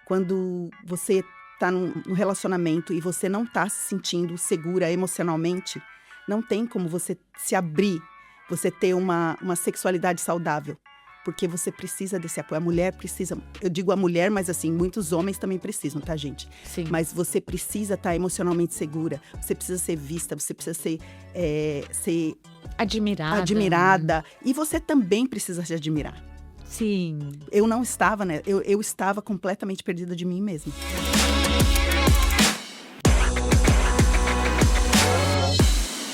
Quando você está num relacionamento e você não está se sentindo segura emocionalmente, não tem como você se abrir, você ter uma sexualidade saudável. Porque você precisa desse apoio. A mulher precisa, eu digo a mulher, mas assim, muitos homens também precisam, tá, gente? Sim. Mas você precisa estar emocionalmente segura, você precisa ser vista, você precisa ser admirada. E você também precisa se admirar. Sim. Eu não estava, né? Eu estava completamente perdida de mim mesma.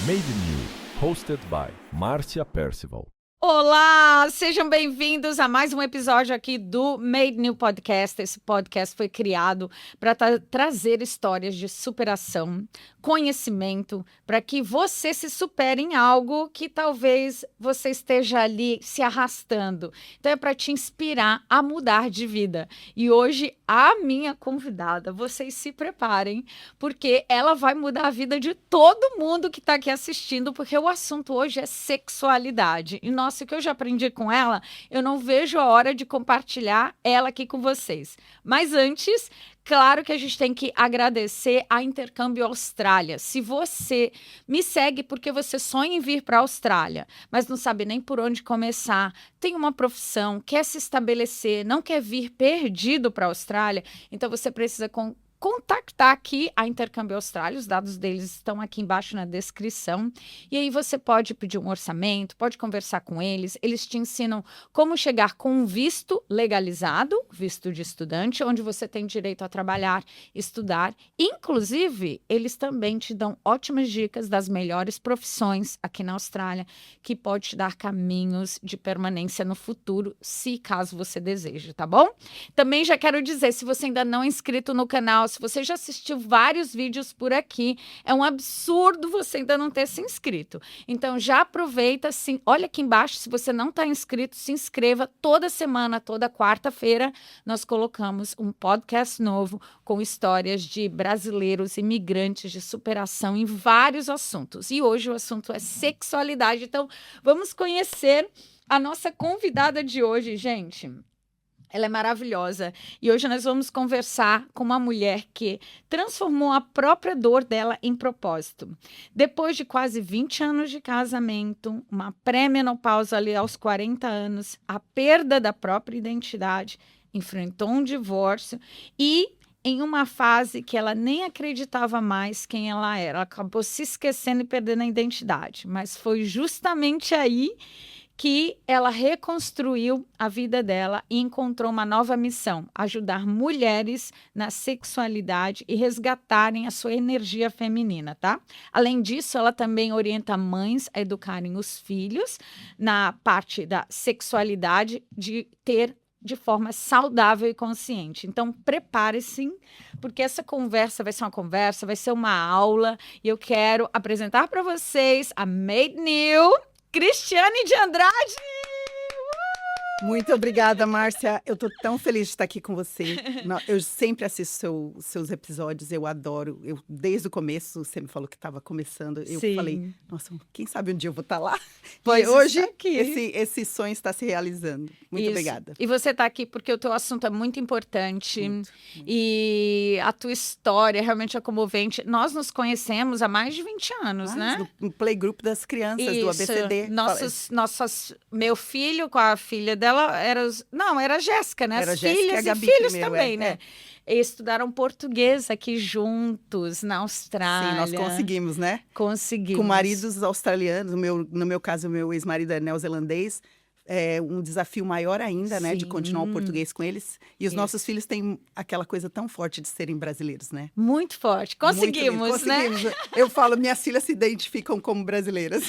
Made in You, hosted by Márcia Percival. Olá, sejam bem-vindos a mais um episódio aqui do Made New Podcast. Esse podcast foi criado para trazer histórias de superação, conhecimento, para que você se supere em algo que talvez você esteja ali se arrastando. Então é para te inspirar a mudar de vida. E hoje a minha convidada, vocês se preparem, porque ela vai mudar a vida de todo mundo que está aqui assistindo, porque o assunto hoje é sexualidade. E nossa, o que eu já aprendi com ela, eu não vejo a hora de compartilhar ela aqui com vocês. Mas antes, claro que a gente tem que agradecer a Intercâmbio Austrália. Se você me segue porque você sonha em vir para a Austrália, mas não sabe nem por onde começar, tem uma profissão, quer se estabelecer, não quer vir perdido para a Austrália, então você precisa contactar aqui a Intercâmbio Austrália, os dados deles estão aqui embaixo na descrição, e aí você pode pedir um orçamento, pode conversar com eles, eles te ensinam como chegar com um visto legalizado, visto de estudante, onde você tem direito a trabalhar, estudar, inclusive eles também te dão ótimas dicas das melhores profissões aqui na Austrália, que pode te dar caminhos de permanência no futuro, se caso você deseje, tá bom? Também já quero dizer, se você ainda não é inscrito no canal, se você já assistiu vários vídeos por aqui, é um absurdo você ainda não ter se inscrito. Então já aproveita, sim, olha aqui embaixo, se você não está inscrito, se inscreva. Toda semana, toda quarta-feira, nós colocamos um podcast novo com histórias de brasileiros imigrantes de superação em vários assuntos. E hoje o assunto é sexualidade. Então vamos conhecer a nossa convidada de hoje, gente. Ela é maravilhosa e hoje nós vamos conversar com uma mulher que transformou a própria dor dela em propósito. Depois de quase 20 anos de casamento, uma pré-menopausa ali aos 40 anos, a perda da própria identidade, enfrentou um divórcio e em uma fase que ela nem acreditava mais quem ela era. Ela acabou se esquecendo e perdendo a identidade, mas foi justamente aí que ela reconstruiu a vida dela e encontrou uma nova missão: ajudar mulheres na sexualidade e resgatarem a sua energia feminina, tá? Além disso, ela também orienta mães a educarem os filhos na parte da sexualidade, de ter de forma saudável e consciente. Então, prepare-se, porque essa conversa vai ser uma conversa, vai ser uma aula, e eu quero apresentar para vocês a Made New, Cristiane de Andrade! Muito obrigada, Márcia. Eu tô tão feliz de estar aqui com você. Eu sempre assisto seus episódios, eu adoro. Desde o começo, você me falou que estava começando. Eu Sim. Falei, nossa, quem sabe um dia eu vou estar lá. Pois E hoje, está aqui. esse sonho está se realizando. Muito obrigada. E você está aqui porque o teu assunto é muito importante. Muito. E a tua história realmente é comovente. Nós nos conhecemos há mais de 20 anos, né? No playgroup das crianças, do ABCD. Meu filho com a filha dela era a Jéssica, né? Era As Jéssica filhas e a Gabi filhos primeiro, também, né? Eles estudaram português aqui juntos, na Austrália. Sim, nós conseguimos, né? Conseguimos. Com maridos australianos. No meu caso, o meu ex-marido é neozelandês. É um desafio maior ainda, né? De continuar o português com eles. E os nossos filhos têm aquela coisa tão forte de serem brasileiros, né? Muito forte. Conseguimos, né? Eu falo, minhas filhas se identificam como brasileiras.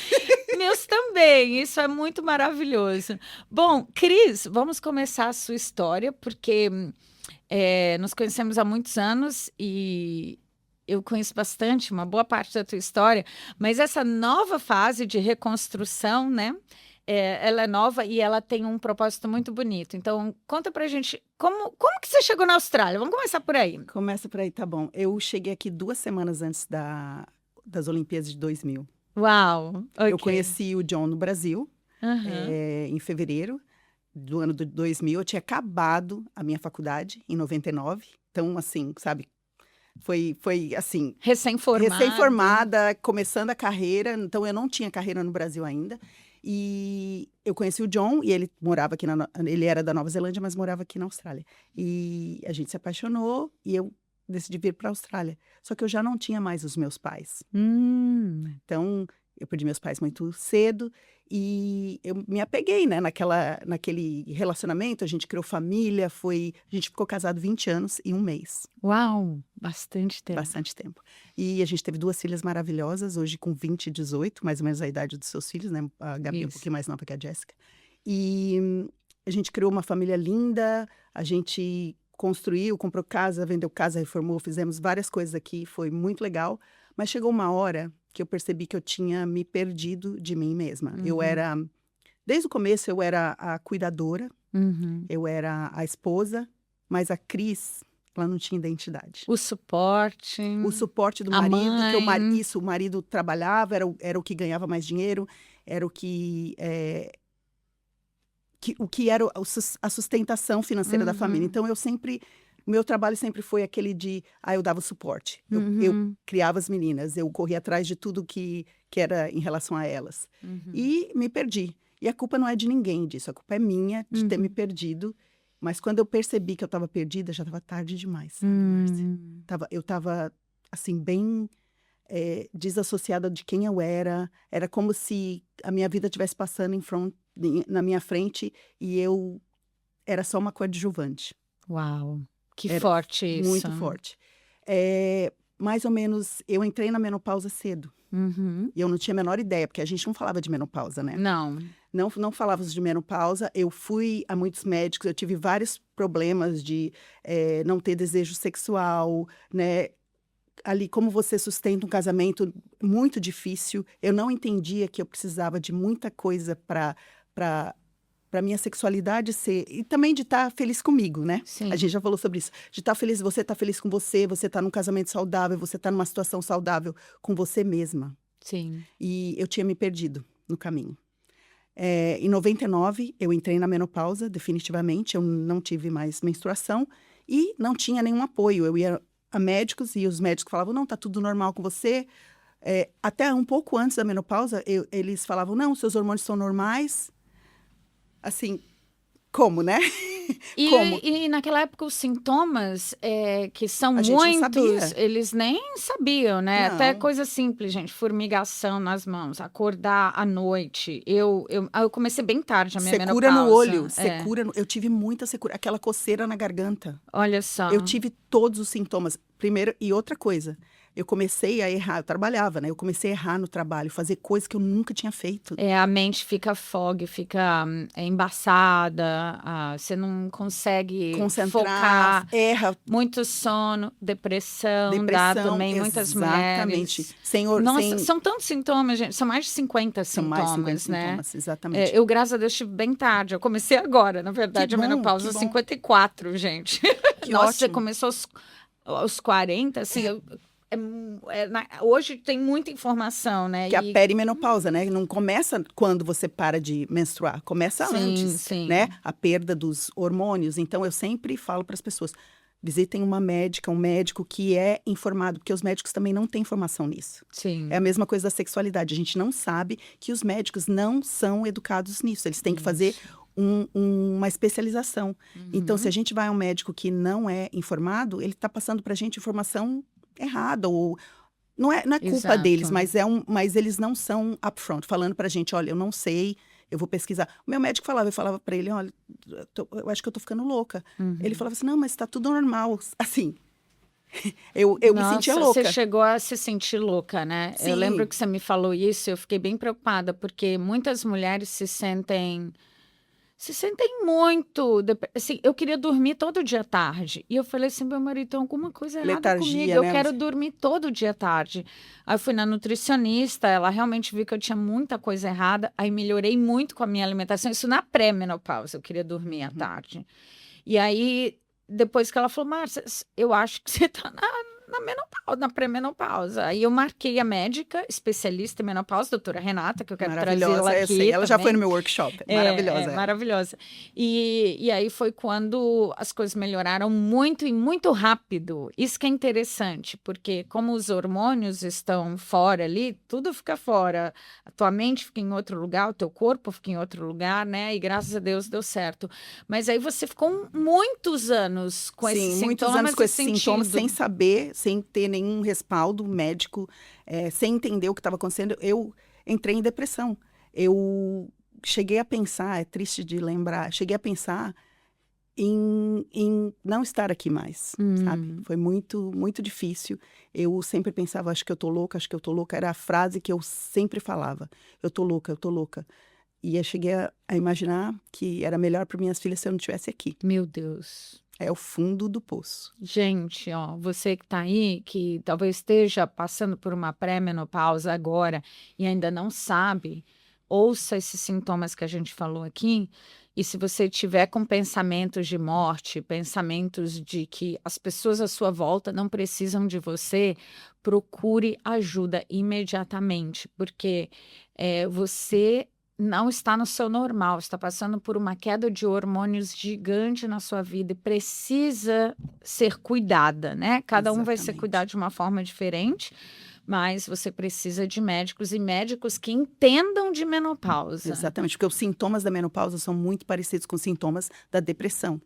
Meus também, isso é muito maravilhoso. Bom, Cris, vamos começar a sua história, porque nos conhecemos há muitos anos e eu conheço bastante, uma boa parte da tua história, mas essa nova fase de reconstrução, né? Ela é nova e ela tem um propósito muito bonito. Então, conta pra gente, como que você chegou na Austrália? Vamos começar por aí. Começa por aí, tá bom. Eu cheguei aqui 2 semanas antes das Olimpíadas de 2000. Uau! Okay. Eu conheci o John no Brasil, Uhum. em fevereiro. do ano de 2000, eu tinha acabado a minha faculdade em 99. Então, assim, sabe, foi assim, recém-formada, começando a carreira. Então, eu não tinha carreira no Brasil ainda. E eu conheci o John, e ele morava aqui, ele era da Nova Zelândia, mas morava aqui na Austrália. E a gente se apaixonou, e eu decidi vir para a Austrália. Só que eu já não tinha mais os meus pais. Então, eu perdi meus pais muito cedo, e eu me apeguei, né, naquele relacionamento. A gente criou família, a gente ficou casado 20 anos e 1 mês. Uau, bastante tempo. Bastante tempo. E a gente teve 2 filhas maravilhosas, hoje com 20 e 18, mais ou menos a idade dos seus filhos, né? A Gabi é um pouquinho mais nova que a Jéssica. E a gente criou uma família linda, a gente construiu, comprou casa, vendeu casa, reformou, fizemos várias coisas aqui, foi muito legal. Mas chegou uma hora que eu percebi que eu tinha me perdido de mim mesma. Desde o começo, eu era a cuidadora, eu era a esposa, mas a Cris, ela não tinha identidade. O suporte do marido, o marido trabalhava, era o que ganhava mais dinheiro, era o que era a sustentação financeira da família. Então, o meu trabalho sempre foi aquele de, eu dava o suporte. Eu criava as meninas, eu corria atrás de tudo que era em relação a elas. E me perdi. E a culpa não é de ninguém disso, a culpa é minha de ter me perdido. Mas quando eu percebi que eu estava perdida, já estava tarde demais, sabe, Márcia? Eu estava, assim, bem desassociada de quem eu era. Era como se a minha vida estivesse passando na minha frente e eu era só uma coadjuvante. Uau! Que forte isso. Muito forte. Mais ou menos, eu entrei na menopausa cedo. E eu não tinha a menor ideia, porque a gente não falava de menopausa, né? Não falávamos de menopausa. Eu fui a muitos médicos, eu tive vários problemas de não ter desejo sexual, né? Ali, como você sustenta um casamento muito difícil. Eu não entendia que eu precisava de muita coisa para minha sexualidade ser... E também de estar feliz comigo, né? Sim. A gente já falou sobre isso. De estar feliz, você tá feliz com você tá num casamento saudável, você tá numa situação saudável com você mesma. Sim. E eu tinha me perdido no caminho. Em 99, eu entrei na menopausa, definitivamente. Eu não tive mais menstruação e não tinha nenhum apoio. Eu ia a médicos e os médicos falavam, não, tá tudo normal com você. Até um pouco antes da menopausa, eles falavam, não, seus hormônios são normais. Assim, como, né? E naquela época os sintomas, que são muitos, eles nem sabiam, né? Não. Até coisa simples, gente, formigação nas mãos, acordar à noite. Eu comecei bem tarde a minha menopausa. Secura no olho, eu tive muita secura, aquela coceira na garganta. Olha só. Eu tive todos os sintomas. Primeiro, e outra coisa, eu comecei a errar, eu trabalhava, né? Eu comecei a errar no trabalho, fazer coisas que eu nunca tinha feito. A mente fica fica embaçada, você não consegue concentrar, focar. Erra. Muito sono, depressão dá também, muitas mulheres. Nossa, são tantos sintomas, gente, são mais de 50 sintomas, são mais de 50 né? Sintomas, exatamente. Eu, graças a Deus, tive bem tarde, eu comecei agora, na verdade, a menopausa aos 54, gente. Que Nossa, ótimo. você começou aos 40, assim... hoje tem muita informação, né? Que a perimenopausa, né? Não começa quando você para de menstruar, começa antes, né? A perda dos hormônios. Então, eu sempre falo para as pessoas, visitem uma médica, um médico que é informado, porque os médicos também não têm informação nisso. Sim. É a mesma coisa da sexualidade. A gente não sabe que os médicos não são educados nisso. Eles têm que fazer uma especialização. Então, se a gente vai a um médico que não é informado, ele está passando para a gente informação errada, ou não é culpa deles, mas eles não são upfront, falando pra gente, olha, eu não sei, eu vou pesquisar. O meu médico eu falava pra ele, olha, eu acho que eu tô ficando louca. Ele falava assim, não, mas tá tudo normal, assim. Eu me sentia louca. Você chegou a se sentir louca, né? Sim. Eu lembro que você me falou isso, eu fiquei bem preocupada, porque muitas mulheres se sentem muito... Assim, eu queria dormir todo dia à tarde. E eu falei assim, meu marido, tem alguma coisa errada comigo. Eu quero dormir todo dia à tarde. Aí eu fui na nutricionista, ela realmente viu que eu tinha muita coisa errada. Aí melhorei muito com a minha alimentação. Isso na pré-menopausa, eu queria dormir à tarde. E aí, depois que ela falou, Márcia, eu acho que você tá menopausa, na pré-menopausa. Aí eu marquei a médica especialista em menopausa, doutora Renata, que eu quero trazê-la aqui. Sei. Ela já também. foi no meu workshop. Maravilhosa. Maravilhosa. E aí foi quando as coisas melhoraram muito e muito rápido. Isso que é interessante, porque como os hormônios estão fora ali, tudo fica fora. A tua mente fica em outro lugar, o teu corpo fica em outro lugar, né? E graças a Deus deu certo. Mas aí você ficou muitos anos com esses sintomas. Muitos anos com esses sintomas, sentido. sem saber, sem ter nenhum respaldo médico, sem entender o que estava acontecendo. Eu entrei em depressão. Eu cheguei a pensar, é triste de lembrar, cheguei a pensar em não estar aqui mais, sabe? Foi muito, muito difícil. Eu sempre pensava, acho que eu tô louca, acho que eu tô louca. Era a frase que eu sempre falava. Eu tô louca, eu tô louca. E eu cheguei a imaginar que era melhor para minhas filhas se eu não estivesse aqui. Meu Deus. É o fundo do poço. Gente, ó, você que tá aí, que talvez esteja passando por uma pré-menopausa agora e ainda não sabe, ouça esses sintomas que a gente falou aqui. E se você tiver com pensamentos de morte, pensamentos de que as pessoas à sua volta não precisam de você, procure ajuda imediatamente, porque você não está no seu normal, está passando por uma queda de hormônios gigante na sua vida e precisa ser cuidada, né? Cada um vai ser Exatamente. cuidado de uma forma diferente, mas você precisa de médicos e médicos que entendam de menopausa. Exatamente, porque os sintomas da menopausa são muito parecidos com os sintomas da depressão,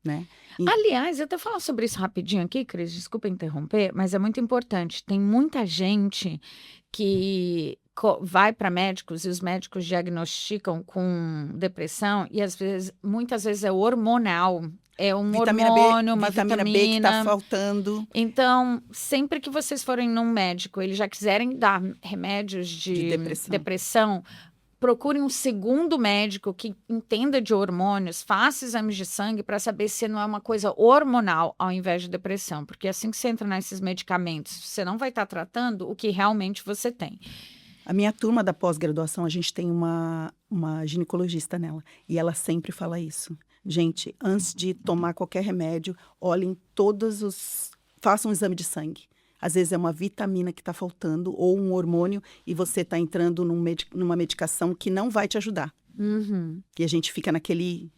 né? Aliás, eu até falar sobre isso rapidinho aqui, Cris, desculpa interromper, mas é muito importante. Tem muita gente que vai para médicos e os médicos diagnosticam com depressão e muitas vezes é hormonal. É um hormônio, uma vitamina B que está faltando. Então, sempre que vocês forem num médico, eles já quiserem dar remédios de depressão, procurem um segundo médico que entenda de hormônios, faça exames de sangue para saber se não é uma coisa hormonal ao invés de depressão. Porque assim que você entra nesses medicamentos, você não vai estar tratando o que realmente você tem. A minha turma da pós-graduação, a gente tem uma ginecologista nela. E ela sempre fala isso. Gente, antes de tomar qualquer remédio, olhem façam um exame de sangue. Às vezes é uma vitamina que está faltando ou um hormônio e você está entrando numa medicação que não vai te ajudar. E a gente fica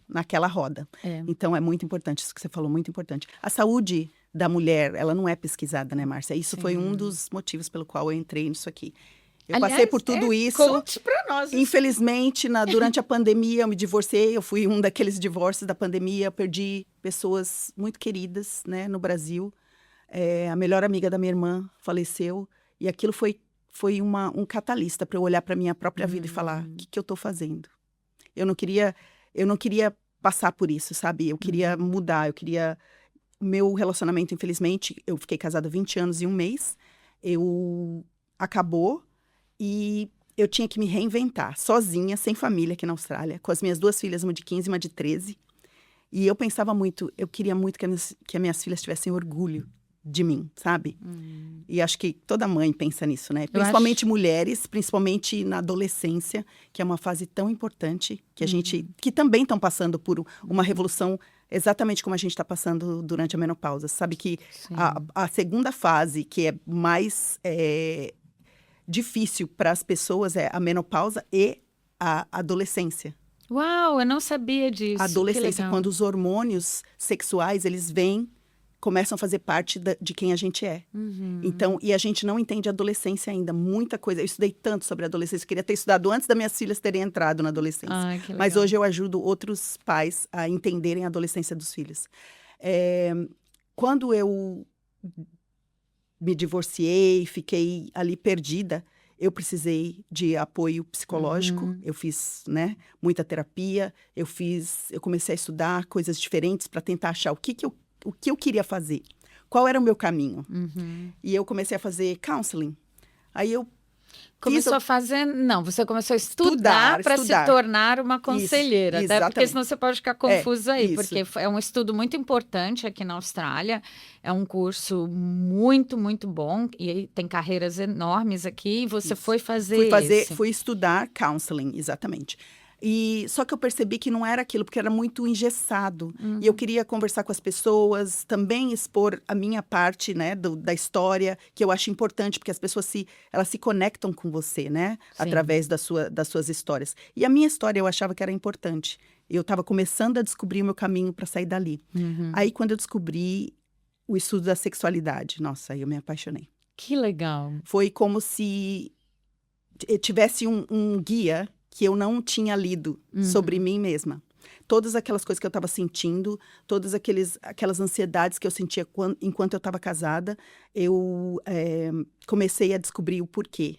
naquela roda. Então, é muito importante isso que você falou, muito importante. A saúde da mulher, ela não é pesquisada, né, Márcia? Isso foi um dos motivos pelo qual eu entrei nisso aqui. Eu passei por tudo isso. Conte pra nós. Infelizmente, durante a pandemia, eu me divorciei. Eu fui um daqueles divórcios da pandemia. Eu perdi pessoas muito queridas, né, no Brasil. A melhor amiga da minha irmã faleceu. E aquilo foi um catalista para eu olhar para a minha própria vida e falar, o que eu estou fazendo? Eu não queria passar por isso, sabe? Eu queria mudar, O meu relacionamento, infelizmente, eu fiquei casada 20 anos e um mês. Acabou. E eu tinha que me reinventar, sozinha, sem família aqui na Austrália, com as minhas 2 filhas, uma de 15 e uma de 13. E eu pensava muito, eu queria muito que as minhas filhas tivessem orgulho de mim, sabe? E acho que toda mãe pensa nisso, né? Principalmente mulheres, principalmente na adolescência, que é uma fase tão importante, que também estão passando por uma revolução, exatamente como a gente está passando durante a menopausa. Sabe que a segunda fase, que é mais difícil para as pessoas, é a menopausa e a adolescência. Uau, eu não sabia disso. A adolescência, quando os hormônios sexuais, eles começam a fazer parte de quem a gente é. Então, e a gente não entende a adolescência ainda, muita coisa. Eu estudei tanto sobre a adolescência, eu queria ter estudado antes das minhas filhas terem entrado na adolescência. Mas hoje eu ajudo outros pais a entenderem a adolescência dos filhos. Quando eu me divorciei, fiquei ali perdida, eu precisei de apoio psicológico. Eu fiz, né, muita terapia, eu comecei a estudar coisas diferentes para tentar achar o que eu queria fazer, qual era o meu caminho. E eu comecei a fazer counseling. Aí eu Começou a fazer... Não, você começou a estudar para se tornar uma conselheira. Isso, até porque senão você pode ficar confuso aí. isso. Porque é um estudo muito importante aqui na Austrália. É um curso muito, muito bom. E tem carreiras enormes aqui. E você foi fazer Fui estudar counseling, exatamente. E só que eu percebi que não era aquilo, porque era muito engessado. Uhum. E eu queria conversar com as pessoas, também expor a minha parte, né, da história, que eu acho importante, porque as pessoas elas se conectam com você, né, Sim. através das suas histórias. E a minha história eu achava que era importante. Eu estava começando a descobrir o meu caminho para sair dali. Uhum. Aí, quando eu descobri o estudo da sexualidade, nossa, aí eu me apaixonei. Que legal. Foi como se tivesse um guia que eu não tinha lido sobre mim mesma. Todas aquelas coisas que eu estava sentindo, todas aquelas ansiedades que eu sentia enquanto eu estava casada, eu comecei a descobrir o porquê.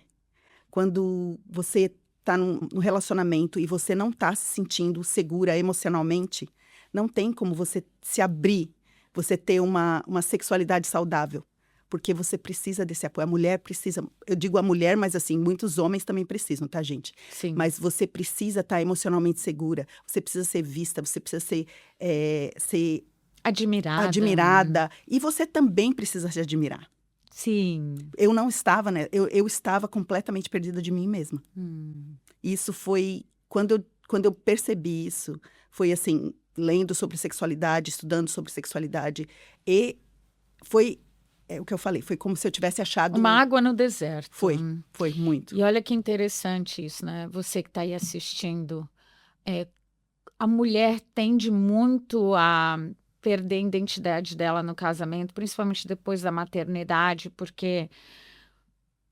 Quando você está num relacionamento e você não está se sentindo segura emocionalmente, não tem como você se abrir, você ter uma sexualidade saudável. Porque você precisa desse apoio. A mulher precisa, eu digo a mulher, mas assim, muitos homens também precisam, tá, gente? Sim. Mas você precisa estar emocionalmente segura, você precisa ser vista, você precisa ser admirada. E você também precisa se admirar. Sim. Eu não estava, né? Eu estava completamente perdida de mim mesma. Isso foi, quando eu percebi isso, foi assim, lendo sobre sexualidade, estudando sobre sexualidade, e foi... É o que eu falei, foi como se eu tivesse achado... Uma água no deserto. Foi muito. E olha que interessante isso, né? Você que está aí assistindo, a mulher tende muito a perder a identidade dela no casamento, principalmente depois da maternidade, porque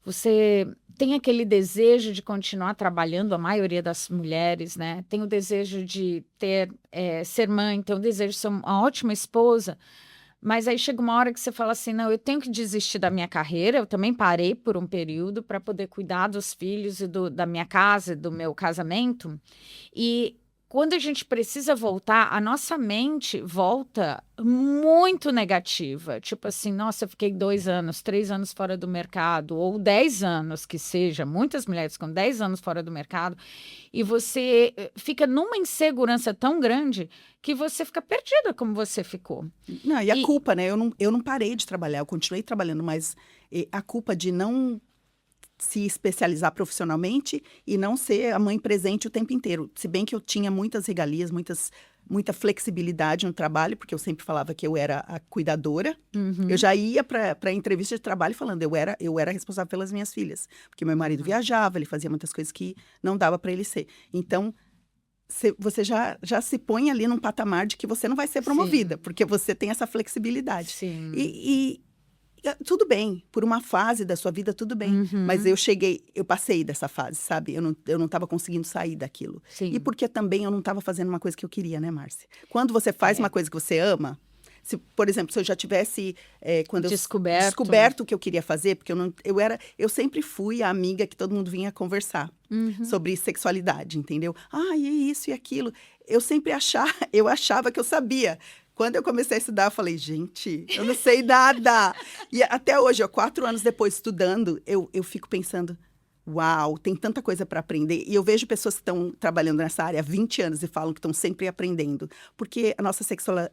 você tem aquele desejo de continuar trabalhando, a maioria das mulheres, né? Tem o desejo de ser mãe, tem o desejo de ser uma ótima esposa. Mas aí chega uma hora que você fala assim, não, eu tenho que desistir da minha carreira, eu também parei por um período para poder cuidar dos filhos e da minha casa, do meu casamento. E quando a gente precisa voltar, a nossa mente volta muito negativa. Tipo assim, nossa, eu fiquei 2 anos, 3 anos fora do mercado, ou 10 anos que seja, muitas mulheres com 10 anos fora do mercado, e você fica numa insegurança tão grande que você fica perdida como você ficou. Não, e a culpa, né? Eu não parei de trabalhar, eu continuei trabalhando, mas a culpa de não se especializar profissionalmente e não ser a mãe presente o tempo inteiro. Se bem que eu tinha muitas regalias, muita flexibilidade no trabalho, porque eu sempre falava que eu era a cuidadora. Eu já ia para entrevista de trabalho falando, eu era responsável pelas minhas filhas, porque meu marido viajava, ele fazia muitas coisas que não dava para ele ser. Então, você já se põe ali num patamar de que você não vai ser promovida, porque você tem essa flexibilidade. Sim. E tudo bem, por uma fase da sua vida, tudo bem. Mas eu passei dessa fase, sabe? Eu não estava conseguindo sair daquilo. Sim. E porque também eu não estava fazendo uma coisa que eu queria, né, Márcia? Quando você faz uma coisa que você ama, por exemplo, se eu já tivesse descoberto o que eu queria fazer, porque eu sempre fui a amiga que todo mundo vinha conversar sobre sexualidade, entendeu? E isso e aquilo. Eu sempre achava que eu sabia. Quando eu comecei a estudar, eu falei, gente, eu não sei nada. E até hoje, 4 anos depois estudando, eu fico pensando, uau, tem tanta coisa para aprender. E eu vejo pessoas que estão trabalhando nessa área há 20 anos e falam que estão sempre aprendendo. Porque a nossa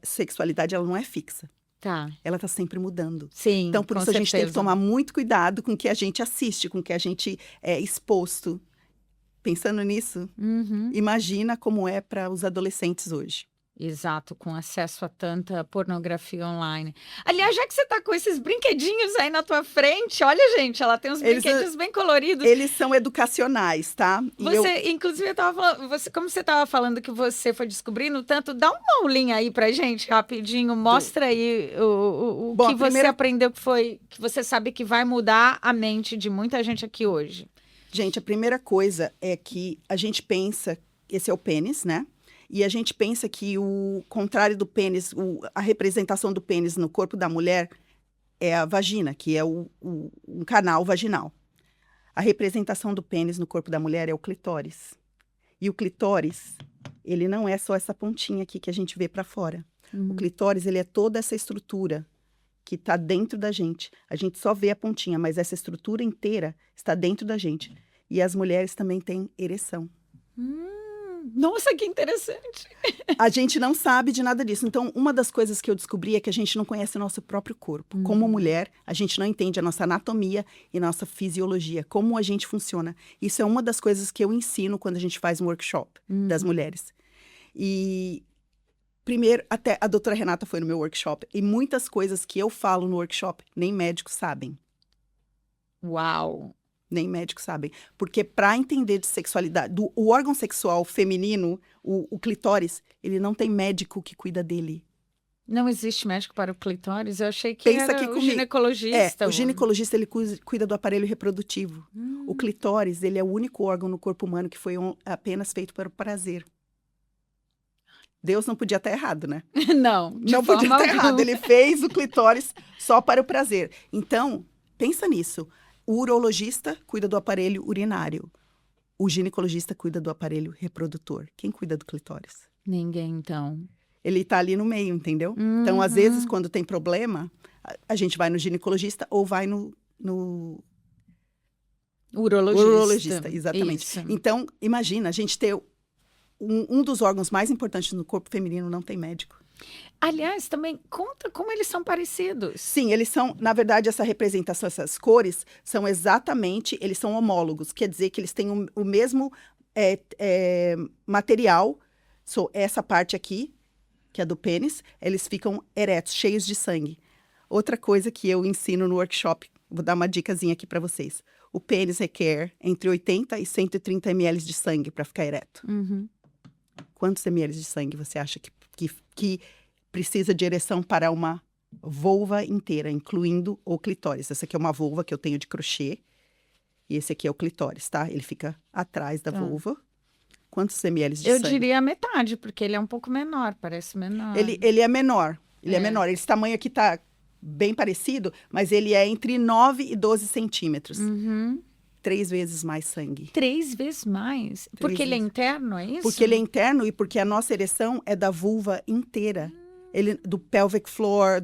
sexualidade, ela não é fixa. Tá. Ela está sempre mudando. Sim, então, por isso, a gente tem que tomar muito cuidado com o que a gente assiste, com o que a gente é exposto. Pensando nisso, imagina como é para os adolescentes hoje. Exato, com acesso a tanta pornografia online. Aliás, já que você tá com esses brinquedinhos aí na tua frente, olha, gente, ela tem uns brinquedinhos bem coloridos. Eles são educacionais, tá? Inclusive, eu tava falando, como você tava falando que você foi descobrindo tanto, dá uma aulinha aí pra gente, rapidinho, mostra aí o que você aprendeu que você sabe que vai mudar a mente de muita gente aqui hoje. Gente, a primeira coisa é que a gente pensa, esse é o pênis, né? E a gente pensa que o contrário do pênis, a representação do pênis no corpo da mulher é a vagina, que é um canal vaginal. A representação do pênis no corpo da mulher é o clitóris. E o clitóris, ele não é só essa pontinha aqui que a gente vê para fora. O clitóris, ele é toda essa estrutura que está dentro da gente. A gente só vê a pontinha, mas essa estrutura inteira está dentro da gente. E as mulheres também têm ereção. Nossa, que interessante. A gente não sabe de nada disso. Então, uma das coisas que eu descobri é que a gente não conhece o nosso próprio corpo. Como mulher, a gente não entende a nossa anatomia e nossa fisiologia, como a gente funciona. Isso é uma das coisas que eu ensino quando a gente faz um workshop das mulheres. E, primeiro, até a doutora Renata foi no meu workshop, e muitas coisas que eu falo no workshop, nem médicos sabem. Uau! Nem médicos sabem. Porque para entender de sexualidade, o órgão sexual feminino, o clitóris, ele não tem médico que cuida dele. Não existe médico para o clitóris? Eu achei que Pensa era aqui o comigo. ginecologista. O ginecologista, ele cuida do aparelho reprodutivo. O clitóris, ele é o único órgão no corpo humano que foi apenas feito para o prazer. Deus não podia estar errado, né? Não, de Não podia forma estar errado. alguma. Ele fez o clitóris só para o prazer. Então, pensa nisso. O urologista cuida do aparelho urinário. O ginecologista cuida do aparelho reprodutor. Quem cuida do clitóris? Ninguém, então. Ele tá ali no meio, entendeu? Então, às vezes, quando tem problema, a gente vai no ginecologista ou vai no urologista. Exatamente. Isso. Então, imagina, a gente ter um dos órgãos mais importantes no corpo feminino não tem médico. Aliás, também conta como eles são parecidos. Sim, eles são, na verdade, essa representação, essas cores, são exatamente, eles são homólogos. Quer dizer que eles têm o mesmo material. Essa parte aqui, que é do pênis, eles ficam eretos, cheios de sangue. Outra coisa que eu ensino no workshop, vou dar uma dicasinha aqui para vocês. O pênis requer entre 80 e 130 ml de sangue para ficar ereto. Quantos ml de sangue você acha que precisa de ereção para uma vulva inteira, incluindo o clitóris? Essa aqui é uma vulva que eu tenho de crochê. E esse aqui é o clitóris, tá? Ele fica atrás da vulva. Quantos ml de sangue? Eu diria a metade, porque ele é um pouco menor, parece menor. Ele é menor. Ele é menor. Esse tamanho aqui tá bem parecido, mas ele é entre 9 e 12 centímetros. 3 vezes mais sangue. 3 vezes mais? Porque ele é interno, é isso? Porque ele é interno e porque a nossa ereção é da vulva inteira. Do pelvic floor,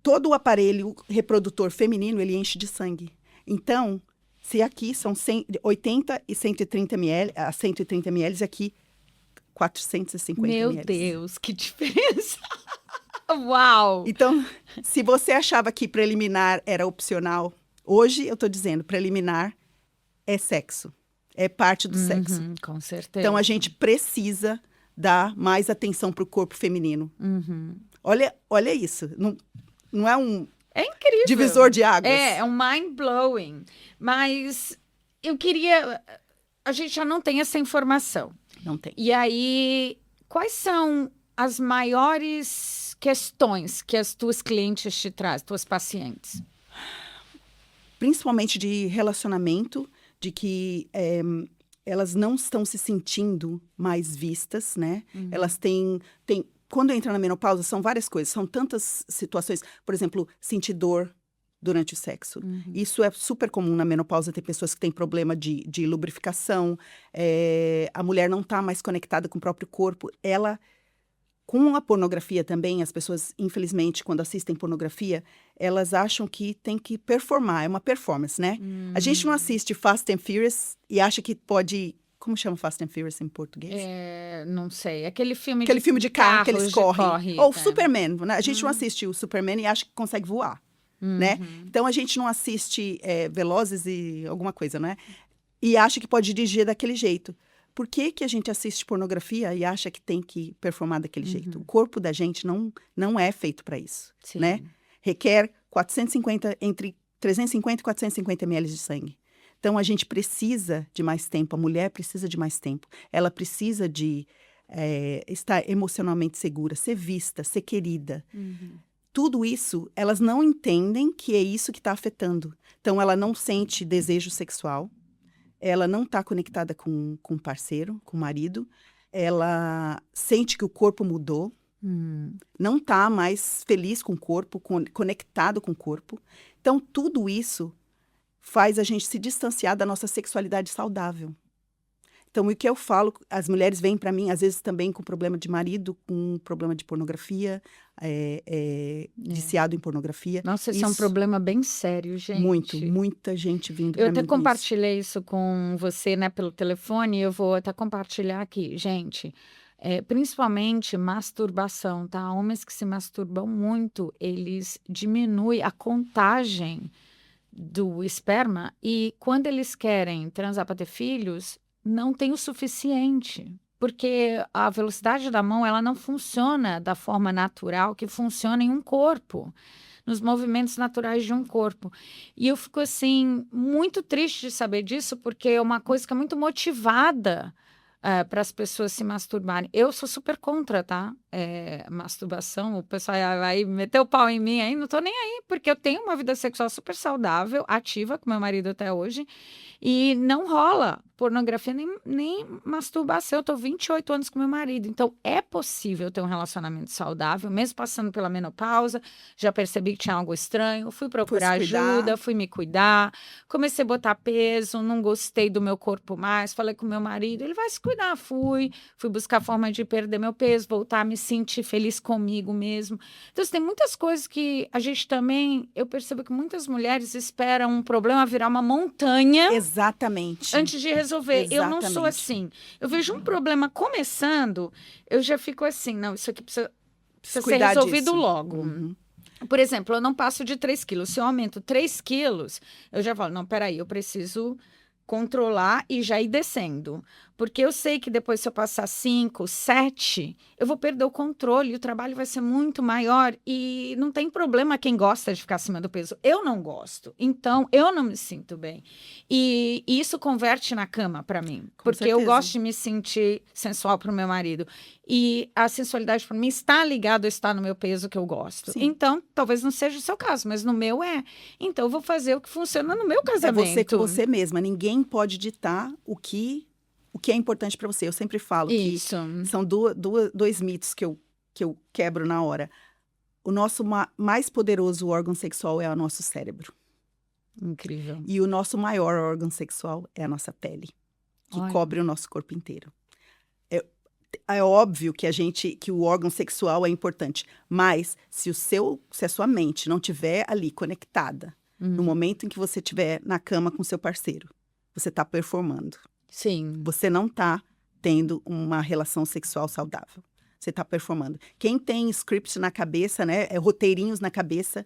todo o aparelho reprodutor feminino, ele enche de sangue. Então, se aqui são 80 e 130 ml, a 130 ml, aqui 450 ml. Meu Deus, que diferença! Uau! Então, se você achava que preliminar era opcional, hoje eu tô dizendo, preliminar é sexo. É parte do sexo. Com certeza. Então, a gente precisa dar mais atenção para o corpo feminino. Olha isso. Não é um É incrível. divisor de águas? É um mind-blowing. Mas eu queria... A gente já não tem essa informação. Não tem. E aí, quais são as maiores questões que as tuas clientes te trazem, tuas pacientes? Principalmente de relacionamento, de que elas não estão se sentindo mais vistas, né? Elas têm... Quando entra na menopausa, são várias coisas. São tantas situações. Por exemplo, sentir dor durante o sexo. Isso é super comum na menopausa. Tem pessoas que têm problema de lubrificação. A mulher não está mais conectada com o próprio corpo. Com a pornografia também, as pessoas, infelizmente, quando assistem pornografia, elas acham que tem que performar. É uma performance, né? A gente não assiste Fast and Furious e acha que pode... Como chama Fast and Furious em português? Não sei. Aquele filme de carro que eles correm. Ou tá. Superman, né? A gente não assiste o Superman e acha que consegue voar, né? Então, a gente não assiste Velozes e alguma coisa, né? E acha que pode dirigir daquele jeito. Por que a gente assiste pornografia e acha que tem que performar daquele jeito? O corpo da gente não é feito para isso, Sim. né? Requer entre 350 e 450 ml de sangue. Então, a gente precisa de mais tempo, a mulher precisa de mais tempo. Ela precisa de estar emocionalmente segura, ser vista, ser querida. Tudo isso, elas não entendem que é isso que está afetando. Então, ela não sente desejo sexual, ela não está conectada com o parceiro, com o marido, ela sente que o corpo mudou, não está mais feliz com o corpo, conectado com o corpo. Então, tudo isso faz a gente se distanciar da nossa sexualidade saudável. Então, o que eu falo, as mulheres vêm para mim, às vezes também com problema de marido, com problema de pornografia, viciado em pornografia. Nossa, esse é um problema bem sério, gente. Muita gente vindo Eu para mim até compartilhei isso com você, né, pelo telefone, eu vou até compartilhar aqui. Gente, principalmente masturbação, tá? Homens que se masturbam muito, eles diminuem a contagem do esperma e quando eles querem transar para ter filhos, não tem o suficiente. Porque a velocidade da mão, ela não funciona da forma natural que funciona em um corpo, nos movimentos naturais de um corpo. E eu fico, assim, muito triste de saber disso, porque é uma coisa que é muito motivada para as pessoas se masturbarem. Eu sou super contra, tá? Masturbação, o pessoal vai meter o pau em mim aí, não tô nem aí, porque eu tenho uma vida sexual super saudável, ativa com meu marido até hoje, e não rola pornografia nem masturbação. Eu tô 28 anos com meu marido, então é possível ter um relacionamento saudável, mesmo passando pela menopausa. Já percebi que tinha algo estranho, fui procurar ajuda, fui me cuidar, comecei a botar peso, não gostei do meu corpo mais, falei com meu marido, ele vai se cuidar, fui buscar forma de perder meu peso, voltar a me sentir feliz comigo mesmo. Então, tem muitas coisas que a gente também, eu percebo que muitas mulheres esperam um problema virar uma montanha. Exatamente. Antes de resolver. Eu não sou assim. Eu vejo um problema começando, eu já fico assim, não, isso aqui precisa ser resolvido logo. Uhum. Por exemplo, eu não passo de 3 quilos. Se eu aumento 3 quilos, eu já falo, não, peraí, eu preciso controlar e já ir descendo. Porque eu sei que depois, se eu passar 5, 7, eu vou perder o controle e o trabalho vai ser muito maior. E não tem problema quem gosta de ficar acima do peso. Eu não gosto. Então, eu não me sinto bem. E isso converte na cama para mim. Porque eu gosto de me sentir sensual para o meu marido. E a sensualidade para mim está ligada a estar no meu peso que eu gosto. Sim. Então, talvez não seja o seu caso, mas no meu é. Então, eu vou fazer o que funciona no meu casamento. É você com você mesma. Ninguém pode ditar o que é importante para você. Eu sempre falo que são dois mitos que eu quebro na hora. O nosso mais poderoso órgão sexual é o nosso cérebro. Incrível. E o nosso maior órgão sexual é a nossa pele, que cobre o nosso corpo inteiro. É óbvio que o órgão sexual é importante, mas se a sua mente não estiver ali conectada, no momento em que você estiver na cama com seu parceiro, você está performando. Sim. Você não está tendo uma relação sexual saudável. Você está performando. Quem tem script na cabeça, né, roteirinhos na cabeça,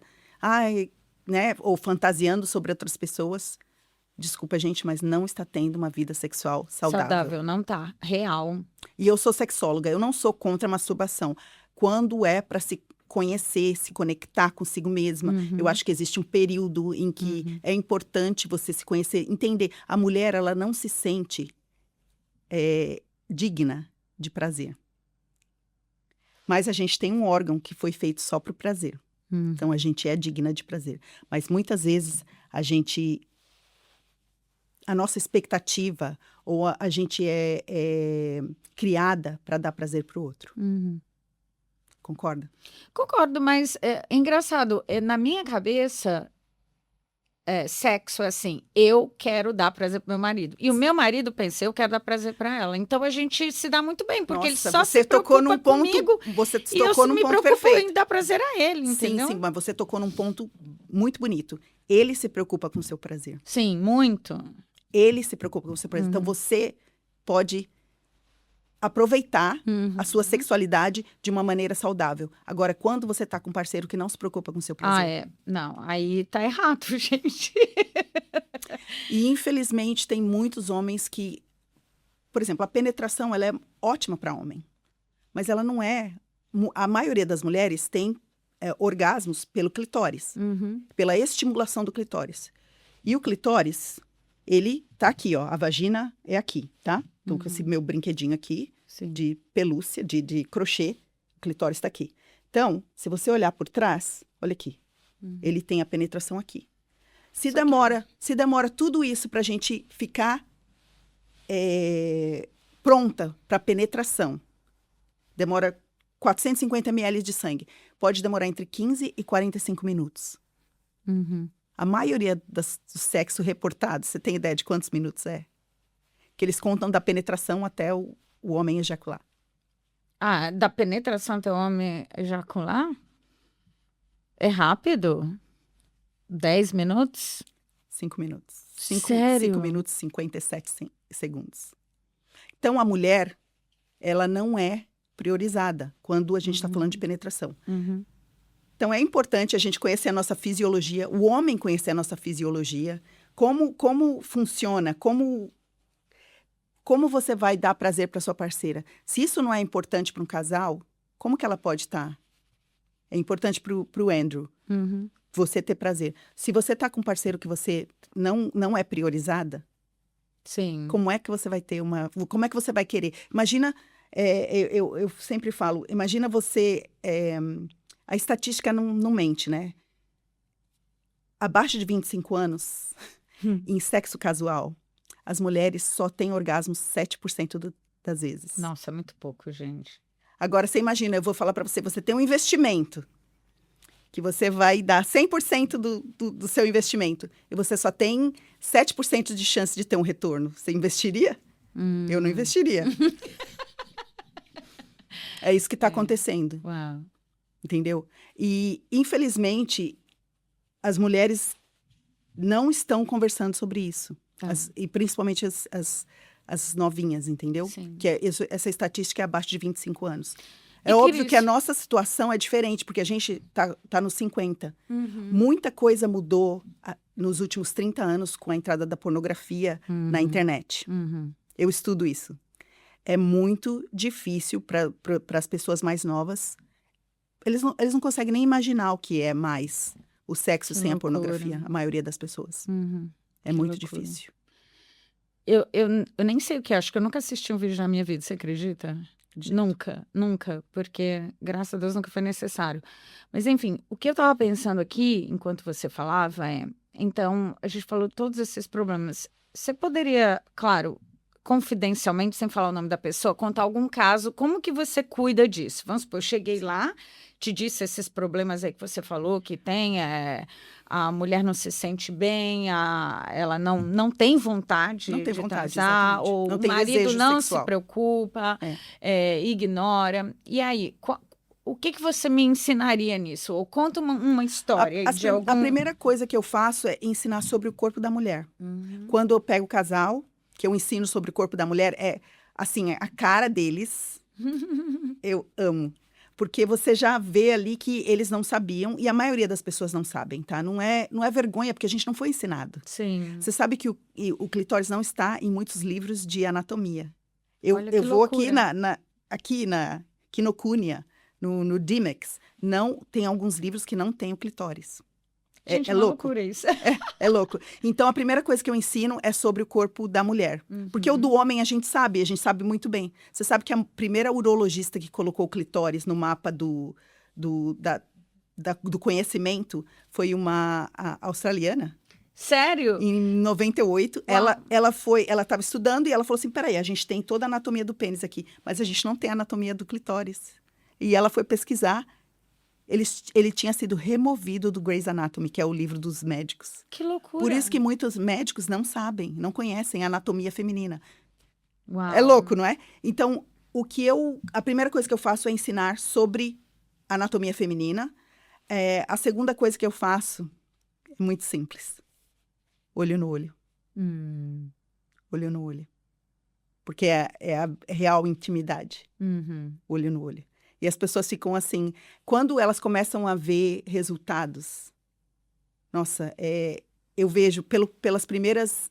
né, ou fantasiando sobre outras pessoas, desculpa, gente, mas não está tendo uma vida sexual saudável. Saudável, não tá. Real. E eu sou sexóloga, eu não sou contra a masturbação. Quando é para se conhecer, se conectar consigo mesma. Eu acho que existe um período em que é importante você se conhecer, entender. A mulher, ela não se sente digna de prazer. Mas a gente tem um órgão que foi feito só para o prazer. Então, a gente é digna de prazer. Mas muitas vezes a nossa expectativa ou a gente é criada para dar prazer para o outro. Concorda? Concordo, mas é engraçado. Na minha cabeça, sexo é assim, eu quero dar prazer pro meu marido. E o meu marido pensa, eu quero dar prazer para ela. Então, a gente se dá muito bem, porque ele só se preocupa comigo. Você tocou num ponto perfeito. E eu me preocupo em dar prazer a ele, entendeu? Sim, mas você tocou num ponto muito bonito. Ele se preocupa com o seu prazer. Sim, muito. Ele se preocupa com o seu prazer. Então, você pode aproveitar a sua sexualidade de uma maneira saudável. Agora, quando você tá com um parceiro que não se preocupa com o seu prazer... Não, aí tá errado, gente. E, infelizmente, tem muitos homens que... Por exemplo, a penetração, ela é ótima para homem. Mas ela não é... A maioria das mulheres tem orgasmos pelo clitóris. Pela estimulação do clitóris. E o clitóris... Ele tá aqui, ó. A vagina é aqui, tá? Então, com esse meu brinquedinho aqui, de pelúcia, de crochê, o clitóris tá aqui. Então, se você olhar por trás, olha aqui. Ele tem a penetração aqui. Se demora tudo isso pra gente ficar pronta pra penetração, demora 450 ml de sangue. Pode demorar entre 15 e 45 minutos. A maioria do sexo reportado, você tem ideia de quantos minutos é? que eles contam da penetração até o homem ejacular. Ah, da penetração até o homem ejacular? É rápido? 10 minutos? 5 minutos. Sério? 5 minutos e 57 segundos. Então, a mulher, ela não é priorizada quando a gente está falando de penetração. Uhum. Então, é importante a gente conhecer a nossa fisiologia, o homem conhecer a nossa fisiologia, como funciona, como você vai dar prazer para sua parceira. Se isso não é importante para um casal, como que ela pode estar? É importante para o Andrew, Uhum. você ter prazer. Se você está com um parceiro que você não é priorizada, Sim. como é que você vai ter como é que você vai querer? Imagina, eu sempre falo, imagina você, a estatística não mente, né? Abaixo de 25 anos, em sexo casual, as mulheres só têm orgasmo 7% das vezes. Nossa, é muito pouco, gente. Agora, você imagina, eu vou falar para você, você tem um investimento, que você vai dar 100% do seu investimento, e você só tem 7% de chance de ter um retorno. Você investiria? Eu não investiria. É isso que está acontecendo, Uau. entendeu? E, infelizmente, as mulheres não estão conversando sobre isso. E principalmente as novinhas, entendeu? Sim. Que essa estatística é abaixo de 25 anos. É óbvio que a nossa situação é diferente, porque a gente tá nos 50. Uhum. Muita coisa mudou nos últimos 30 anos com a entrada da pornografia na internet. Uhum. Eu estudo isso. É muito difícil para as pessoas mais novas. Eles não conseguem nem imaginar o que é mais o sexo Que sem loucura. a pornografia, a maioria das pessoas. Uhum. É Que muito loucura. difícil. Eu nem sei o que é, acho que eu nunca assisti um vídeo na minha vida, você acredita? Nunca, porque, graças a Deus, nunca foi necessário. Mas, enfim, o que eu estava pensando aqui, enquanto você falava, então, a gente falou todos esses problemas. Você poderia, claro, confidencialmente, sem falar o nome da pessoa, contar algum caso, como que você cuida disso? Vamos supor, eu cheguei lá, te disse esses problemas aí que você falou, que tem, a mulher não se sente bem, ela não tem vontade Não tem de vontade, transar, exatamente. ou Não o tem marido desejo não sexual. se preocupa, ignora. E aí, o que você me ensinaria nisso? Ou conta uma história de algum... A primeira coisa que eu faço é ensinar sobre o corpo da mulher. Uhum. Quando eu pego o casal, que eu ensino sobre o corpo da mulher, assim, a cara deles, eu amo. Porque você já vê ali que eles não sabiam, e a maioria das pessoas não sabem, tá? Não é vergonha, porque a gente não foi ensinado. Sim. Você sabe que o clitóris não está em muitos livros de anatomia. Eu vou loucura. aqui na Kinokuniya, no Dimex, tem alguns livros que não tem o clitóris. Gente, É uma louco. loucura isso. É louco. Então, a primeira coisa que eu ensino é sobre o corpo da mulher. Porque o do homem a gente sabe muito bem. Você sabe que a primeira urologista que colocou o clitóris no mapa do conhecimento foi uma australiana. Sério? Em 98, Uau. ela estava estudando e ela falou assim, peraí, a gente tem toda a anatomia do pênis aqui, mas a gente não tem a anatomia do clitóris. E ela foi pesquisar. Ele tinha sido removido do Grey's Anatomy, que é o livro dos médicos. Que loucura. Por isso que muitos médicos não sabem, não conhecem a anatomia feminina. Uau. É louco, não é? Então, a primeira coisa que eu faço é ensinar sobre anatomia feminina. A segunda coisa que eu faço é muito simples. Olho no olho. Olho no olho. Porque é a real intimidade. Uhum. Olho no olho. E as pessoas ficam assim, quando elas começam a ver resultados, nossa, eu vejo pelas primeiras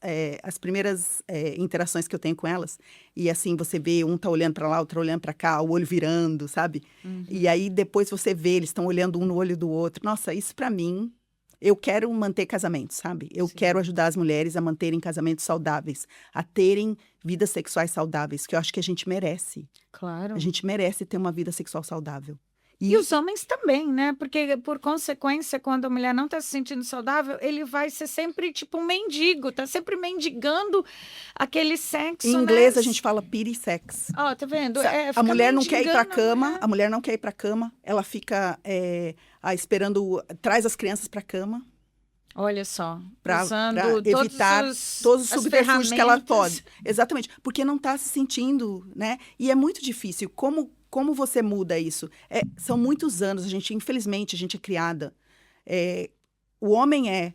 interações que eu tenho com elas, e assim, você vê um tá olhando para lá, outro olhando para cá, o olho virando, sabe? E aí depois você vê, eles estão olhando um no olho do outro. Nossa, isso para mim, eu quero manter casamentos, sabe? Eu quero ajudar as mulheres a manterem casamentos saudáveis, a terem vidas sexuais saudáveis, que eu acho que a gente merece. Claro. A gente merece ter uma vida sexual saudável. E os homens também, né? Porque, por consequência, quando a mulher não está se sentindo saudável, ele vai ser sempre tipo um mendigo, tá sempre mendigando aquele sexo, em inglês, né? a gente fala pity sex. Ó, tá vendo? A mulher não quer ir pra mendigando a cama, mulher. a mulher não quer ir pra cama, ela fica esperando, traz as crianças pra cama. Olha só, Para usando evitar todos os as subterfúgios que ela ferramentas. pode. Exatamente, porque não está se sentindo, né? E é muito difícil. Como você muda isso? São muitos anos, infelizmente, a gente é criada. O homem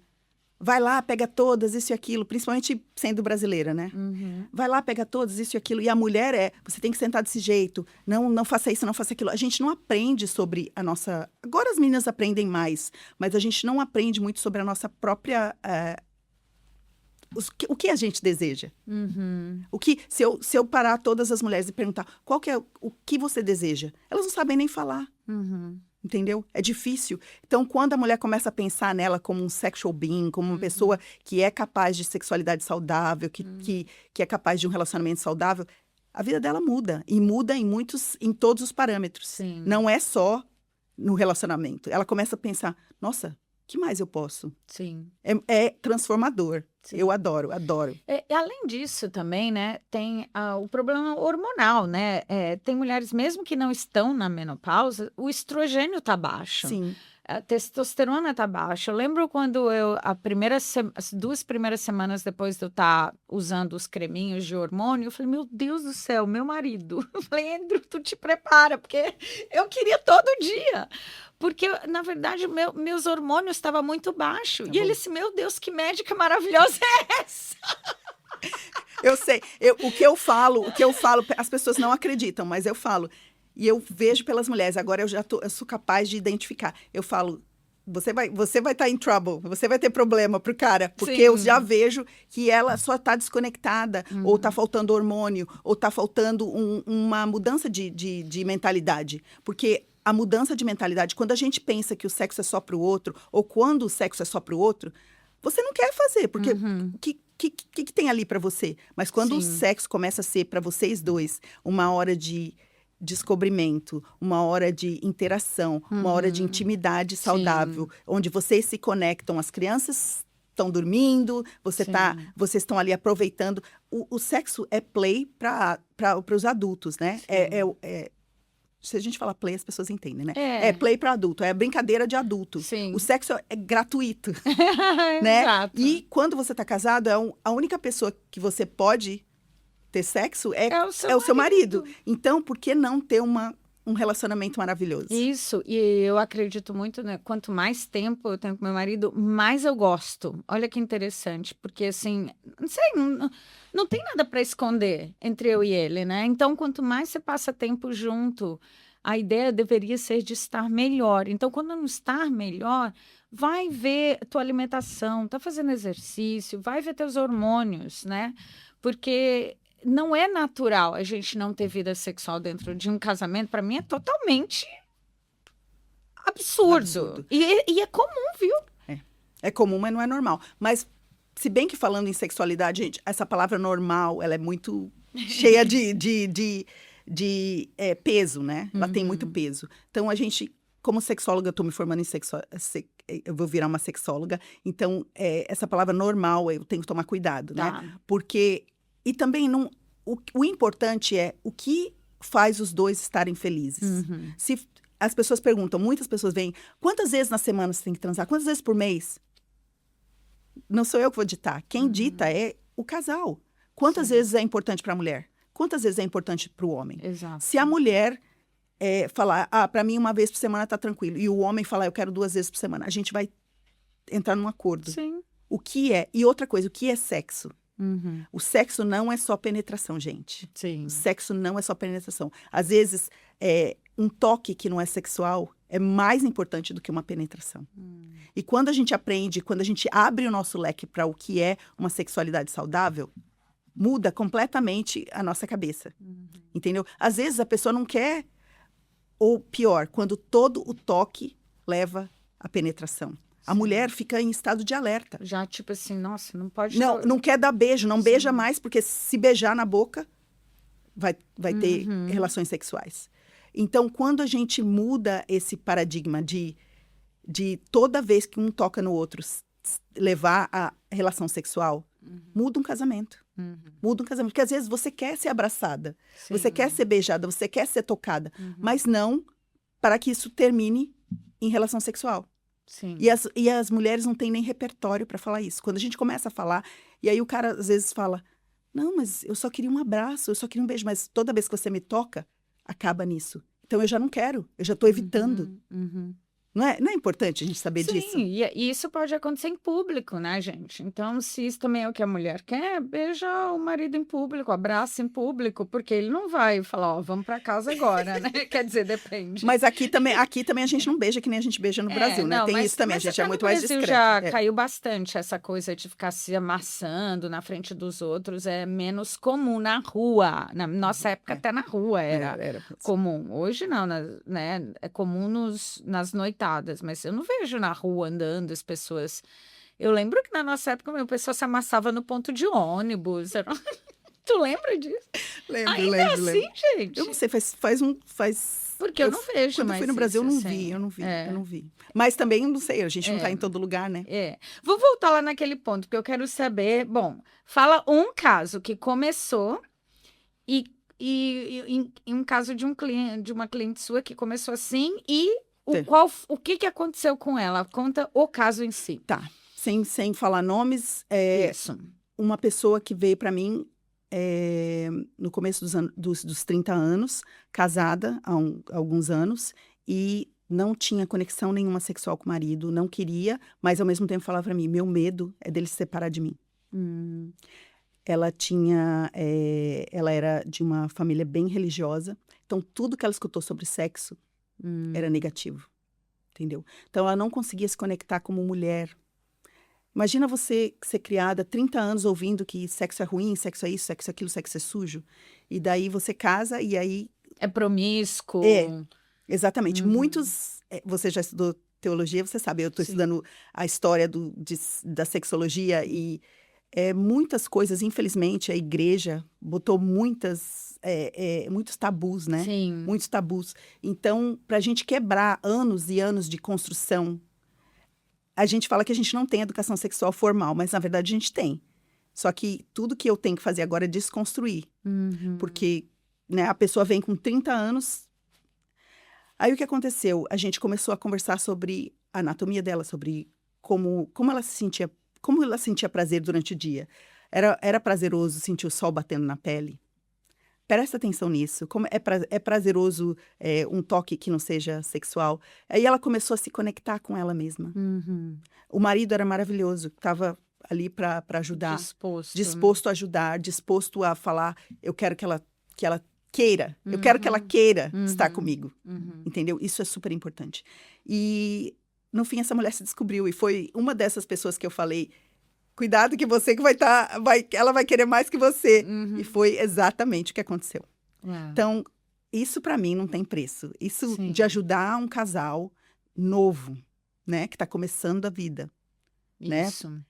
vai lá, pega todas, isso e aquilo, principalmente sendo brasileira, né? Uhum. Vai lá, pega todas, isso e aquilo. E a mulher você tem que sentar desse jeito, não faça isso, não faça aquilo. A gente não aprende sobre a nossa... Agora as meninas aprendem mais, mas a gente não aprende muito sobre a nossa própria... o que a gente deseja. Uhum. Se eu parar todas as mulheres e perguntar qual que é o que você deseja, elas não sabem nem falar. Uhum. Entendeu? É difícil. Então, quando a mulher começa a pensar nela como um sexual being, como uma pessoa que é capaz de sexualidade saudável, que é capaz de um relacionamento saudável, a vida dela muda. E muda em todos os parâmetros. Sim. Não é só no relacionamento. Ela começa a pensar, nossa, o que mais eu posso? Sim. É transformador. Sim. Eu adoro. E além disso também, né, tem o problema hormonal, né? Tem mulheres, mesmo que não estão na menopausa, o estrogênio tá baixo. Sim. A testosterona tá baixa. Eu lembro quando as 2 primeiras semanas depois de eu estar usando os creminhos de hormônio, eu falei, meu Deus do céu, meu marido. Eu falei, Andrew, tu te prepara, porque eu queria todo dia. Porque, na verdade, meus hormônios estavam muito baixos. E ele disse, meu Deus, que médica maravilhosa é essa? Eu sei. O que eu falo, as pessoas não acreditam, mas eu falo. E eu vejo pelas mulheres, agora eu sou capaz de identificar. Eu falo, você vai estar em trouble, você vai ter problema pro cara, porque Sim. eu já vejo que ela só está desconectada, ou está faltando hormônio, ou está faltando uma mudança de mentalidade. Porque a mudança de mentalidade, quando a gente pensa que o sexo é só pro outro, ou quando o sexo é só pro outro, você não quer fazer, porque o que tem ali para você? Mas quando o sexo começa a ser para vocês dois uma hora de descobrimento, uma hora de interação, uma hora de intimidade saudável, onde vocês se conectam, as crianças estão dormindo, vocês estão ali aproveitando. O sexo é play para os adultos, né? Se a gente fala play, as pessoas entendem, né? É play para adulto, é brincadeira de adulto. Sim. O sexo é gratuito, né? Exato. E quando você está casado, a única pessoa que você pode ter sexo é o seu marido. Então, por que não ter um relacionamento maravilhoso? Isso, e eu acredito muito, né? Quanto mais tempo eu tenho com meu marido, mais eu gosto. Olha que interessante, porque assim, não sei, não tem nada para esconder entre eu e ele, né? Então, quanto mais você passa tempo junto, a ideia deveria ser de estar melhor. Então, quando não estar melhor, vai ver tua alimentação, tá fazendo exercício, vai ver teus hormônios, né? Porque não é natural a gente não ter vida sexual dentro de um casamento. Para mim é totalmente absurdo. E é comum, viu? É comum, mas não é normal. Mas, se bem que falando em sexualidade, gente, essa palavra normal, ela é muito cheia de peso, né? Ela tem muito peso. Então, a gente, como sexóloga, eu estou me formando em eu vou virar uma sexóloga. Então, essa palavra normal, eu tenho que tomar cuidado, né? Porque... E também, o importante é o que faz os dois estarem felizes. Se as pessoas perguntam, muitas pessoas vêm, quantas vezes na semana você tem que transar? Quantas vezes por mês? Não sou eu que vou ditar. Quem dita é o casal. Quantas vezes é importante para a mulher? Quantas vezes é importante para o homem? Exato. Se a mulher falar, para mim 1 vez por semana tá tranquilo, e o homem falar, eu quero 2 vezes por semana, a gente vai entrar num acordo. Sim. O que é? E outra coisa, o que é sexo? O sexo não é só penetração, gente. Sim. O sexo não é só penetração. Às vezes, um toque que não é sexual é mais importante do que uma penetração. E quando a gente aprende, quando a gente abre o nosso leque para o que é uma sexualidade saudável, muda completamente a nossa cabeça. Entendeu? Às vezes a pessoa não quer, ou pior, quando todo o toque leva à penetração. A mulher fica em estado de alerta. Já, tipo assim, nossa, não pode... Não quer dar beijo, não beija mais, porque se beijar na boca, vai ter relações sexuais. Então, quando a gente muda esse paradigma de toda vez que um toca no outro levar a relação sexual, muda um casamento. Muda um casamento. Porque às vezes você quer ser abraçada, você quer ser beijada, você quer ser tocada, mas não para que isso termine em relação sexual. Sim. E as mulheres não têm nem repertório para falar isso. Quando a gente começa a falar, e aí o cara às vezes fala, não, mas eu só queria um abraço, eu só queria um beijo, mas toda vez que você me toca, acaba nisso. Então eu já não quero, eu já estou evitando. Não é importante a gente saber disso? Sim, e isso pode acontecer em público, né, gente? Então, se isso também é o que a mulher quer, beija o marido em público, abraça em público, porque ele não vai falar, ó, vamos para casa agora, né? Quer dizer, depende. Mas aqui também a gente não beija que nem a gente beija no Brasil, né? Não, Tem mas, isso também, a mas gente é até muito no mais Brasil discreto. já caiu bastante essa coisa de ficar se amassando na frente dos outros, é menos comum na rua. Na nossa época, até na rua era comum. Hoje não, né? É comum nas noitadas, mas eu não vejo na rua andando as pessoas. Eu lembro que na nossa época o pessoal se amassava no ponto de ônibus. Tu lembra disso? Lembro. Assim, gente. Eu não sei, Porque eu não vejo quando eu mais fui no Brasil, eu isso, não assim. vi, eu não vi. Mas também, não sei, a gente não tá em todo lugar, né? Vou voltar lá naquele ponto, porque eu quero saber. Bom, fala um caso que começou e em um caso de uma cliente sua que começou assim e o que aconteceu com ela? Conta o caso em si. Tá. Sem falar nomes, Isso. uma pessoa que veio para mim no começo dos 30 anos, casada há alguns anos, e não tinha conexão nenhuma sexual com o marido, não queria, mas ao mesmo tempo falava para mim, meu medo é dele se separar de mim. Ela era de uma família bem religiosa, então tudo que ela escutou sobre sexo era negativo, entendeu? Então ela não conseguia se conectar como mulher. Imagina você ser criada há 30 anos ouvindo que sexo é ruim, sexo é isso, sexo é aquilo, sexo é sujo. E daí você casa e aí... É promíscuo. Exatamente. Muitos... Você já estudou teologia, você sabe. Eu estou estudando a história da sexologia e muitas coisas, infelizmente, a igreja botou muitos tabus, né? Sim. Muitos tabus. Então, para a gente quebrar anos e anos de construção, a gente fala que a gente não tem educação sexual formal, mas na verdade a gente tem. Só que tudo que eu tenho que fazer agora é desconstruir. Porque, né, a pessoa vem com 30 anos. Aí o que aconteceu? A gente começou a conversar sobre a anatomia dela, sobre como ela sentia prazer durante o dia. Era prazeroso sentir o sol batendo na pele? Presta atenção nisso. Como é prazeroso um toque que não seja sexual. Aí ela começou a se conectar com ela mesma. O marido era maravilhoso, estava ali para ajudar. Disposto a ajudar, disposto a falar, eu quero que ela queira. Eu quero que ela queira estar comigo. Entendeu? Isso é super importante. E, no fim, essa mulher se descobriu. E foi uma dessas pessoas que eu falei... Cuidado que você que ela vai querer mais que você. E foi exatamente o que aconteceu. Então, isso para mim não tem preço. Isso de ajudar um casal novo, né? Que está começando a vida. Isso. Né?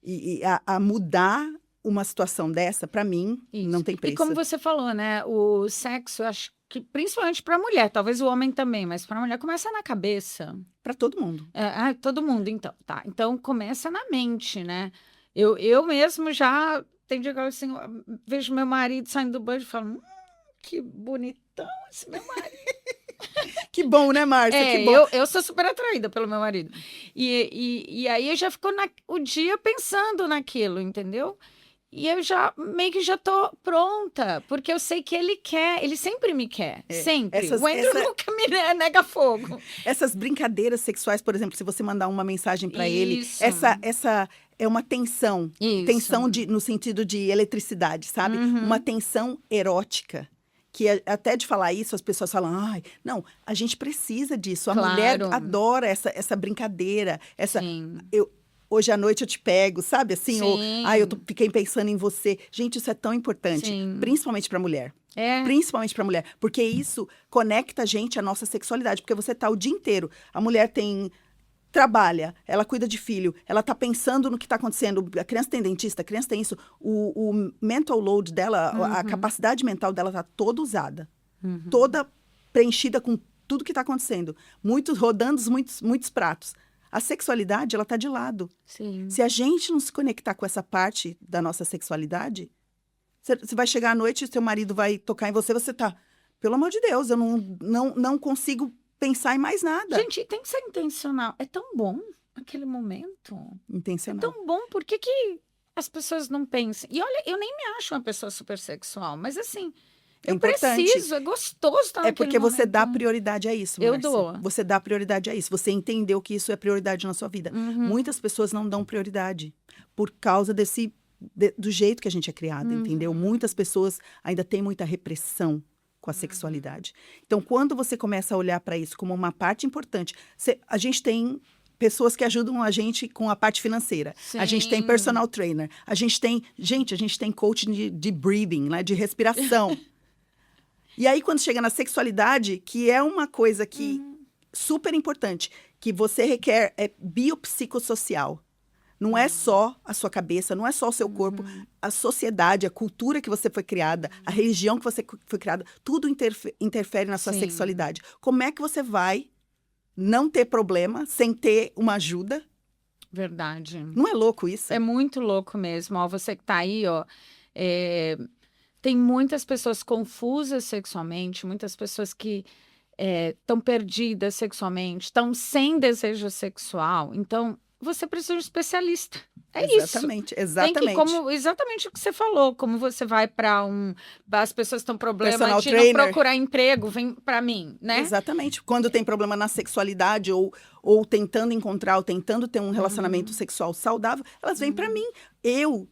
E a mudar uma situação dessa, para mim, não tem preço. E como você falou, né? O sexo, eu acho que principalmente para a mulher, talvez o homem também, mas para a mulher começa na cabeça. Para todo mundo. Todo mundo, então. Tá. Então começa na mente, né? Eu mesmo já tem dia que eu assim, vejo meu marido saindo do banho e falo, que bonitão esse meu marido. Que bom, né, Márcia? Que bom. Eu sou super atraída pelo meu marido. E aí eu já fico o dia pensando naquilo, entendeu? E eu meio que já tô pronta, porque eu sei que ele sempre me quer, sempre. O Andrew nunca me nega fogo. Essas brincadeiras sexuais, por exemplo, se você mandar uma mensagem para ele, essa é uma tensão. Tensão no sentido de eletricidade, sabe? Uma tensão erótica. Que até de falar isso, as pessoas falam, não, a gente precisa disso. A mulher adora essa brincadeira, hoje à noite eu te pego, sabe? Assim, fiquei pensando em você. Gente, isso é tão importante, principalmente para mulher. Principalmente para mulher, porque isso conecta a gente à nossa sexualidade, porque você tá o dia inteiro. A mulher trabalha, ela cuida de filho, ela tá pensando no que tá acontecendo. A criança tem dentista, a criança tem isso. O mental load dela, a capacidade mental dela tá toda usada. Toda preenchida com tudo que tá acontecendo. Rodando muitos pratos. A sexualidade, ela tá de lado. Se a gente não se conectar com essa parte da nossa sexualidade, você vai chegar à noite e seu marido vai tocar em você, você tá... Pelo amor de Deus, eu não consigo pensar em mais nada. Gente, tem que ser intencional. É tão bom aquele momento. É Intencional. tão bom. Por que as pessoas não pensam? E olha, eu nem me acho uma pessoa super sexual, mas assim, É eu importante. preciso, é gostoso estar É naquele porque você dá momento. prioridade a isso, Eu Márcia. dou. Você dá prioridade a isso. Você entendeu que isso é prioridade na sua vida. Uhum. Muitas pessoas não dão prioridade por causa do jeito que a gente é criado, entendeu? Muitas pessoas ainda têm muita repressão com a sexualidade. Então, quando você começa a olhar para isso como uma parte importante, a gente tem pessoas que ajudam a gente com a parte financeira. A gente tem Sim. personal trainer. A gente tem coach de breathing, né? De respiração. E aí, quando chega na sexualidade, que é uma coisa que super importante, que você requer é biopsicossocial. Não é só a sua cabeça, não é só o seu corpo, a sociedade, a cultura que você foi criada, a religião que você foi criada, tudo interfere na sua Sim. sexualidade. Como é que você vai não ter problema sem ter uma ajuda? Verdade. Não é louco isso? É muito louco mesmo. Ó, você que tá aí, ó. Tem muitas pessoas confusas sexualmente, muitas pessoas que estão perdidas sexualmente, estão sem desejo sexual. Então, você precisa de um especialista. Exatamente, isso. exatamente. Exatamente o que você falou. Como você vai para as pessoas estão problema Personal de trainer. não procurar emprego, vem para mim, né? Exatamente. Quando tem problema na sexualidade ou tentando encontrar, ou tentando ter um relacionamento sexual saudável, elas vêm para mim.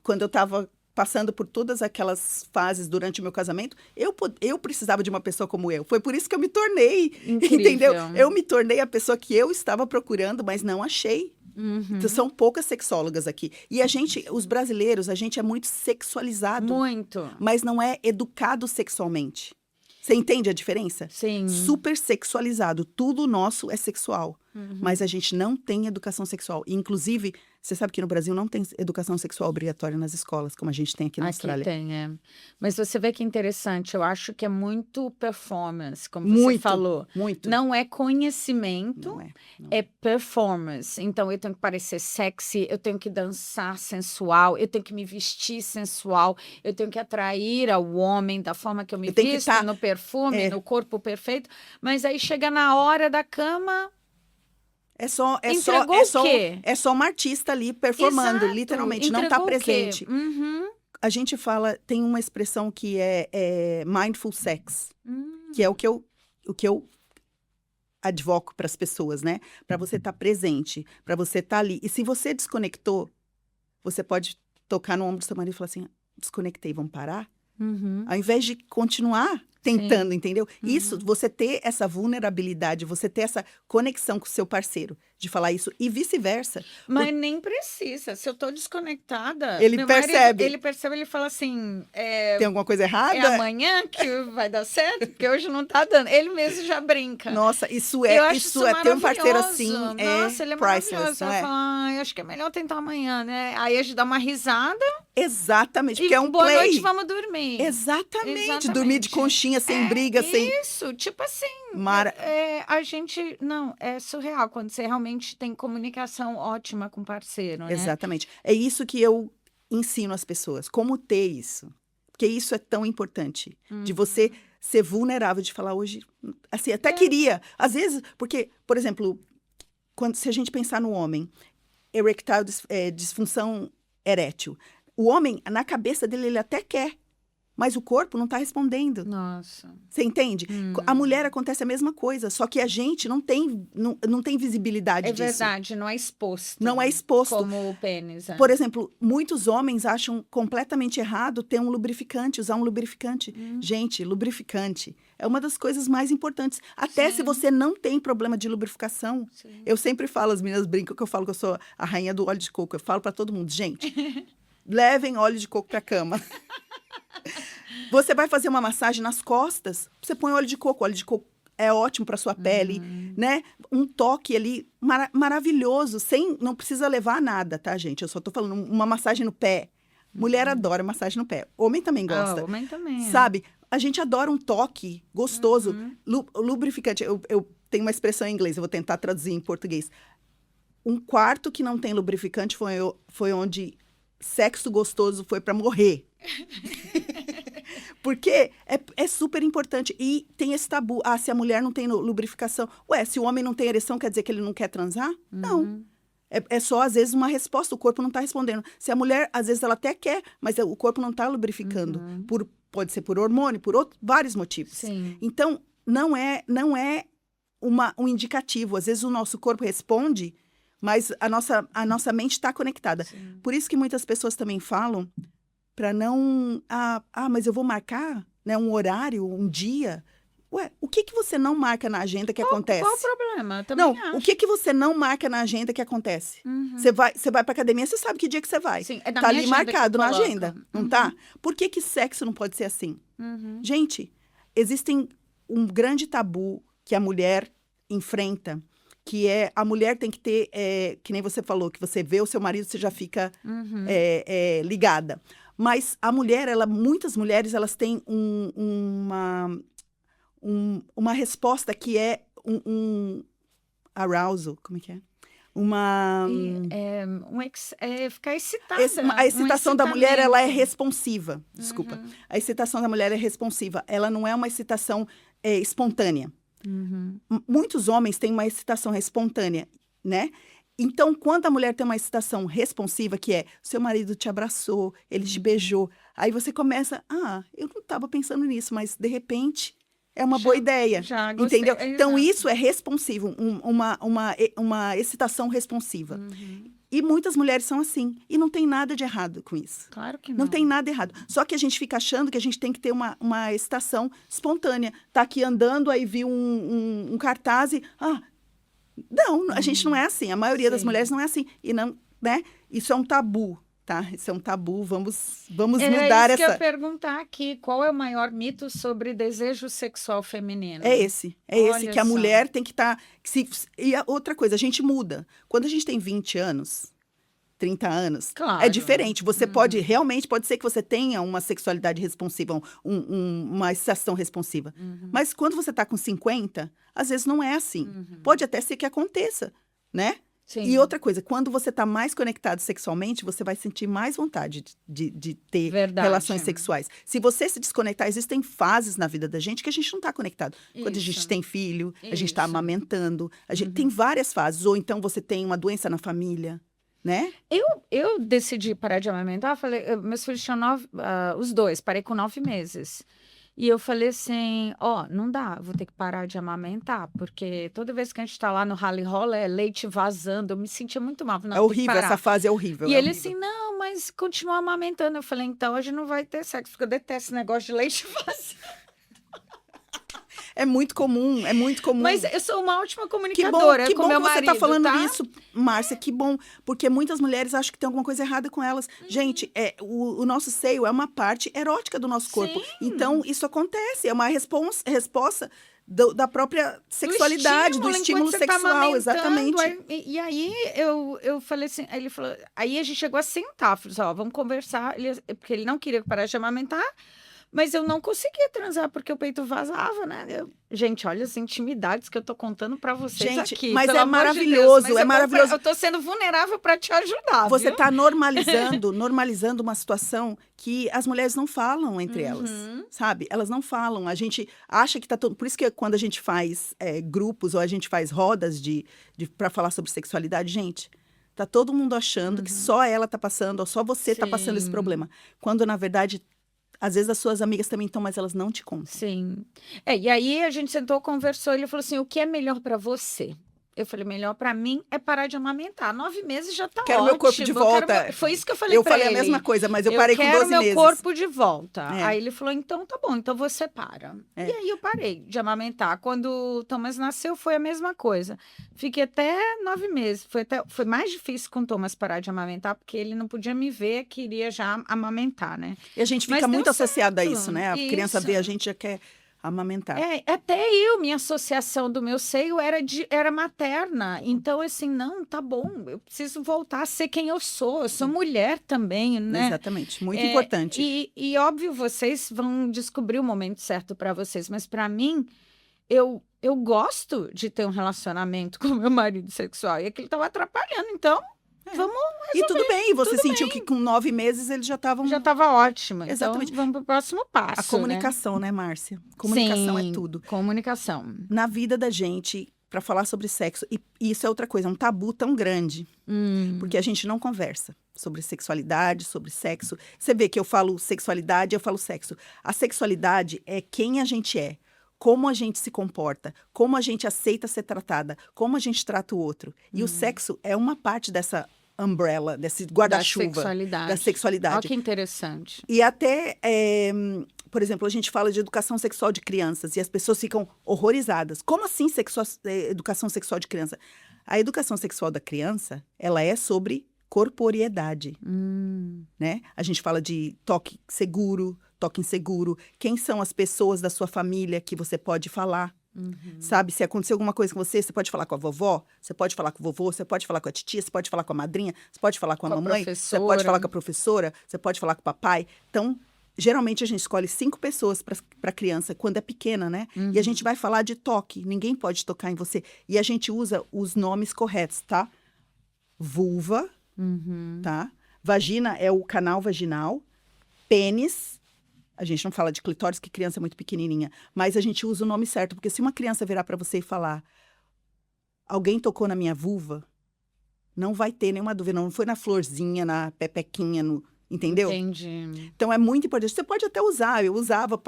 Quando eu estava passando por todas aquelas fases durante o meu casamento, eu precisava de uma pessoa como eu. Foi por isso que eu me tornei, Incrível. entendeu? Eu me tornei a pessoa que eu estava procurando, mas não achei. Então, são poucas sexólogas aqui. E os brasileiros, a gente é muito sexualizado. Muito. Mas não é educado sexualmente. Você entende a diferença? Sim. Super sexualizado. Tudo nosso é sexual. Mas a gente não tem educação sexual. E, inclusive, você sabe que no Brasil não tem educação sexual obrigatória nas escolas, como a gente tem aqui na Austrália. Tem, Mas você vê que interessante, eu acho que é muito performance, como Muito, você falou. muito. Não é conhecimento, Não é. é performance. Então, eu tenho que parecer sexy, eu tenho que dançar sensual, eu tenho que me vestir sensual, eu tenho que atrair ao homem da forma que eu me visto, no perfume, no corpo perfeito. Mas aí chega na hora da cama... É só uma artista ali performando, Exato. literalmente, Entregou não está o quê? presente. A gente fala, tem uma expressão que é mindful sex, que é o que eu advoco para as pessoas, né? Para você estar presente, para você estar ali. E se você desconectou, você pode tocar no ombro do seu marido e falar assim, desconectei, vamos parar? Ao invés de continuar tentando, entendeu? Isso, você ter essa vulnerabilidade, você ter essa conexão com o seu parceiro, de falar isso, e vice-versa. Mas nem precisa. Se eu tô desconectada... Ele percebe. Ele percebe, ele fala assim... Tem alguma coisa errada? É amanhã que vai dar certo? Porque hoje não tá dando. Ele mesmo já brinca. Nossa, isso Eu é acho ter um parceiro assim, Nossa, ele é priceless, maravilhoso. não Ela é? fala, acho que é melhor tentar amanhã, né? Aí a gente dá uma risada Exatamente, e porque é um boa play. noite, vamos dormir. Exatamente, dormir de conchinha, sem briga, sem... Isso, tipo assim, a gente, não, é surreal quando você realmente tem comunicação ótima com o parceiro, né? Exatamente, é isso que eu ensino às pessoas, como ter isso, porque isso é tão importante, de você ser vulnerável, de falar hoje, assim, até queria, às vezes, porque, por exemplo, se a gente pensar no homem, erectile, disfunção erétil, o homem, na cabeça dele, ele até quer, mas o corpo não está respondendo. Nossa. Você entende? A mulher acontece a mesma coisa, só que a gente não tem visibilidade disso. É verdade, não é exposto. Não é exposto. Como o pênis. Por exemplo, muitos homens acham completamente errado ter um lubrificante, usar um lubrificante. Gente, lubrificante é uma das coisas mais importantes. Até se você não tem problema de lubrificação. Sim. Eu sempre falo, as meninas brincam que eu falo que eu sou a rainha do óleo de coco. Eu falo para todo mundo, gente, levem óleo de coco para a cama. Você vai fazer uma massagem nas costas, você põe óleo de coco. Óleo de coco é ótimo para sua pele, né? Um toque ali maravilhoso, não precisa levar nada, tá, gente? Eu só tô falando uma massagem no pé. Mulher adora massagem no pé. Homem também gosta. Homem também. Sabe? A gente adora um toque gostoso. Lubrificante. Eu tenho uma expressão em inglês, eu vou tentar traduzir em português. Um quarto que não tem lubrificante foi onde sexo gostoso foi para morrer. Porque é super importante. E tem esse tabu. Ah, se a mulher não tem lubrificação. Ué, se o homem não tem ereção, quer dizer que ele não quer transar? Não. É só, às vezes, uma resposta. O corpo não está respondendo. Se a mulher, às vezes, ela até quer, mas o corpo não está lubrificando. Pode ser por hormônio, por vários motivos. Sim. Então, não é um indicativo. Às vezes, o nosso corpo responde, mas a nossa mente está conectada. Sim. Por isso que muitas pessoas também falam para não... mas eu vou marcar, né, um horário, um dia... Ué, o que você não marca na agenda que acontece? Qual o problema? Eu também Não, acho. o que você não marca na agenda que acontece? Você vai pra academia, você sabe que dia que você vai. Sim, é na Tá minha ali agenda que eu marcado na coloco. agenda, não tá? Por que sexo não pode ser assim? Gente, existem um grande tabu que a mulher enfrenta, que é a mulher tem que ter, que nem você falou, que você vê o seu marido, você já fica ligada. Mas a mulher, muitas mulheres, elas têm uma resposta que é um arousal, como é que é? Ficar excitada. A excitação da mulher, ela é responsiva. Desculpa. A excitação da mulher é responsiva. Ela não é uma excitação espontânea. Muitos homens têm uma excitação espontânea, né? Então, quando a mulher tem uma excitação responsiva, que é seu marido te abraçou, ele te beijou, aí você começa, eu não estava pensando nisso, mas de repente é uma boa ideia, entendeu? Então, isso é responsivo, uma excitação responsiva. E muitas mulheres são assim, e não tem nada de errado com isso. Claro que não. Não tem nada errado. Só que a gente fica achando que a gente tem que ter uma excitação espontânea. Tá aqui andando, aí viu um cartaz e... Não, a gente não é assim. A maioria das mulheres não é assim. E não, né? Isso é um tabu, tá? Isso é um tabu. Vamos mudar isso essa... que eu ia perguntar aqui. Qual é o maior mito sobre desejo sexual feminino? É esse que a mulher tem que estar... E outra coisa, a gente muda. Quando a gente tem 20 anos, 30 anos, claro. É diferente. Você pode ser que você tenha uma sexualidade responsiva, uma excitação responsiva. Mas quando você está com 50, às vezes não é assim. Pode até ser que aconteça, né? Sim. E outra coisa, quando você está mais conectado sexualmente, você vai sentir mais vontade de ter relações sexuais. Se você se desconectar, existem fases na vida da gente que a gente não está conectado. Quando a gente tem filho, a gente está amamentando, a gente tem várias fases. Ou então você tem uma doença na família, né? Eu decidi parar de amamentar, meus filhos tinham os dois, parei com 9 meses. E eu falei assim, não dá, vou ter que parar de amamentar, porque toda vez que a gente tá lá no rally roll, é leite vazando, eu me sentia muito mal. Não, é horrível, essa fase é horrível. E ele assim, não, mas continua amamentando. Eu falei, então hoje não vai ter sexo, porque eu detesto esse negócio de leite vazando. É muito comum. Mas eu sou uma ótima comunicadora que bom com meu que você marido, tá falando tá? isso, Márcia, que bom. Porque muitas mulheres acham que tem alguma coisa errada com elas. Gente, o nosso seio é uma parte erótica do nosso corpo. Sim. Então, isso acontece. É uma resposta da própria sexualidade, do estímulo sexual. Exatamente. E aí, eu falei assim, aí ele falou... Aí a gente chegou a sentar, falou assim, vamos conversar. Porque ele não queria parar de amamentar. Mas eu não conseguia transar, porque o peito vazava, né? Gente, olha as intimidades que eu tô contando pra vocês aqui. Mas é maravilhoso, Deus, é maravilhoso. Eu tô sendo vulnerável pra te ajudar, Você viu? tá normalizando uma situação que as mulheres não falam entre elas, sabe? Elas não falam. A gente acha que tá todo... Por isso que quando a gente faz grupos ou a gente faz rodas pra falar sobre sexualidade, gente... Tá todo mundo achando que só ela tá passando, ou só você tá passando esse problema. Quando, na verdade... Às vezes as suas amigas também estão, mas elas não te contam. Sim. E aí a gente sentou, conversou, ele falou assim, o que é melhor pra você? Eu falei, melhor pra mim é parar de amamentar. 9 meses já tá Quero ótimo. meu corpo de volta. Foi isso que eu falei pra ele. Eu falei a mesma coisa, mas eu parei com 12 meses. Eu quero meu corpo de volta. Aí ele falou, então tá bom, então você para. E aí eu parei de amamentar. Quando o Thomas nasceu, foi a mesma coisa. Fiquei até 9 meses. Foi mais difícil com o Thomas parar de amamentar, porque ele não podia me ver, queria já amamentar, né? E a gente fica muito associada a isso, né? A criança vê, a gente já quer... amamentar. Até minha associação do meu seio era materna. Então, assim, não, tá bom, eu preciso voltar a ser quem eu sou mulher também, né? Exatamente, muito importante. E óbvio, vocês vão descobrir o momento certo para vocês, mas para mim, eu gosto de ter um relacionamento com o meu marido sexual, e aquilo estava atrapalhando, então... Vamos E tudo bem, você tudo sentiu que com 9 meses eles já estavam... Já estava ótima. Exatamente. Então, vamos para o próximo passo. A comunicação, né, Márcia? Comunicação Sim, é tudo. Comunicação. Na vida da gente, para falar sobre sexo, e isso é outra coisa, é um tabu tão grande, porque a gente não conversa sobre sexualidade, sobre sexo. Você vê que eu falo sexualidade, eu falo sexo. A sexualidade é quem a gente é, como a gente se comporta, como a gente aceita ser tratada, como a gente trata o outro. E o sexo é uma parte dessa umbrella, desse guarda-chuva da sexualidade. Olha que interessante. E até, por exemplo, a gente fala de educação sexual de crianças e as pessoas ficam horrorizadas. Como assim educação sexual de criança? A educação sexual da criança, ela é sobre corporeidade, né? A gente fala de toque seguro, toque inseguro. Quem são as pessoas da sua família que você pode falar? Sabe, se acontecer alguma coisa com você, você pode falar com a vovó, você pode falar com o vovô, você pode falar com a titia, você pode falar com a madrinha, você pode falar com a mamãe, você pode falar com a professora, você pode falar com o papai. Então, geralmente a gente escolhe 5 pessoas para criança quando é pequena, né? E a gente vai falar de toque, ninguém pode tocar em você. E a gente usa os nomes corretos, tá? Vulva, tá? Vagina é o canal vaginal, pênis. A gente não fala de clitóris, que criança é muito pequenininha. Mas a gente usa o nome certo. Porque se uma criança virar para você e falar alguém tocou na minha vulva, não vai ter nenhuma dúvida. Não foi na florzinha, na pepequinha, entendeu? Entendi. Então, é muito importante. Você pode até usar. Eu usava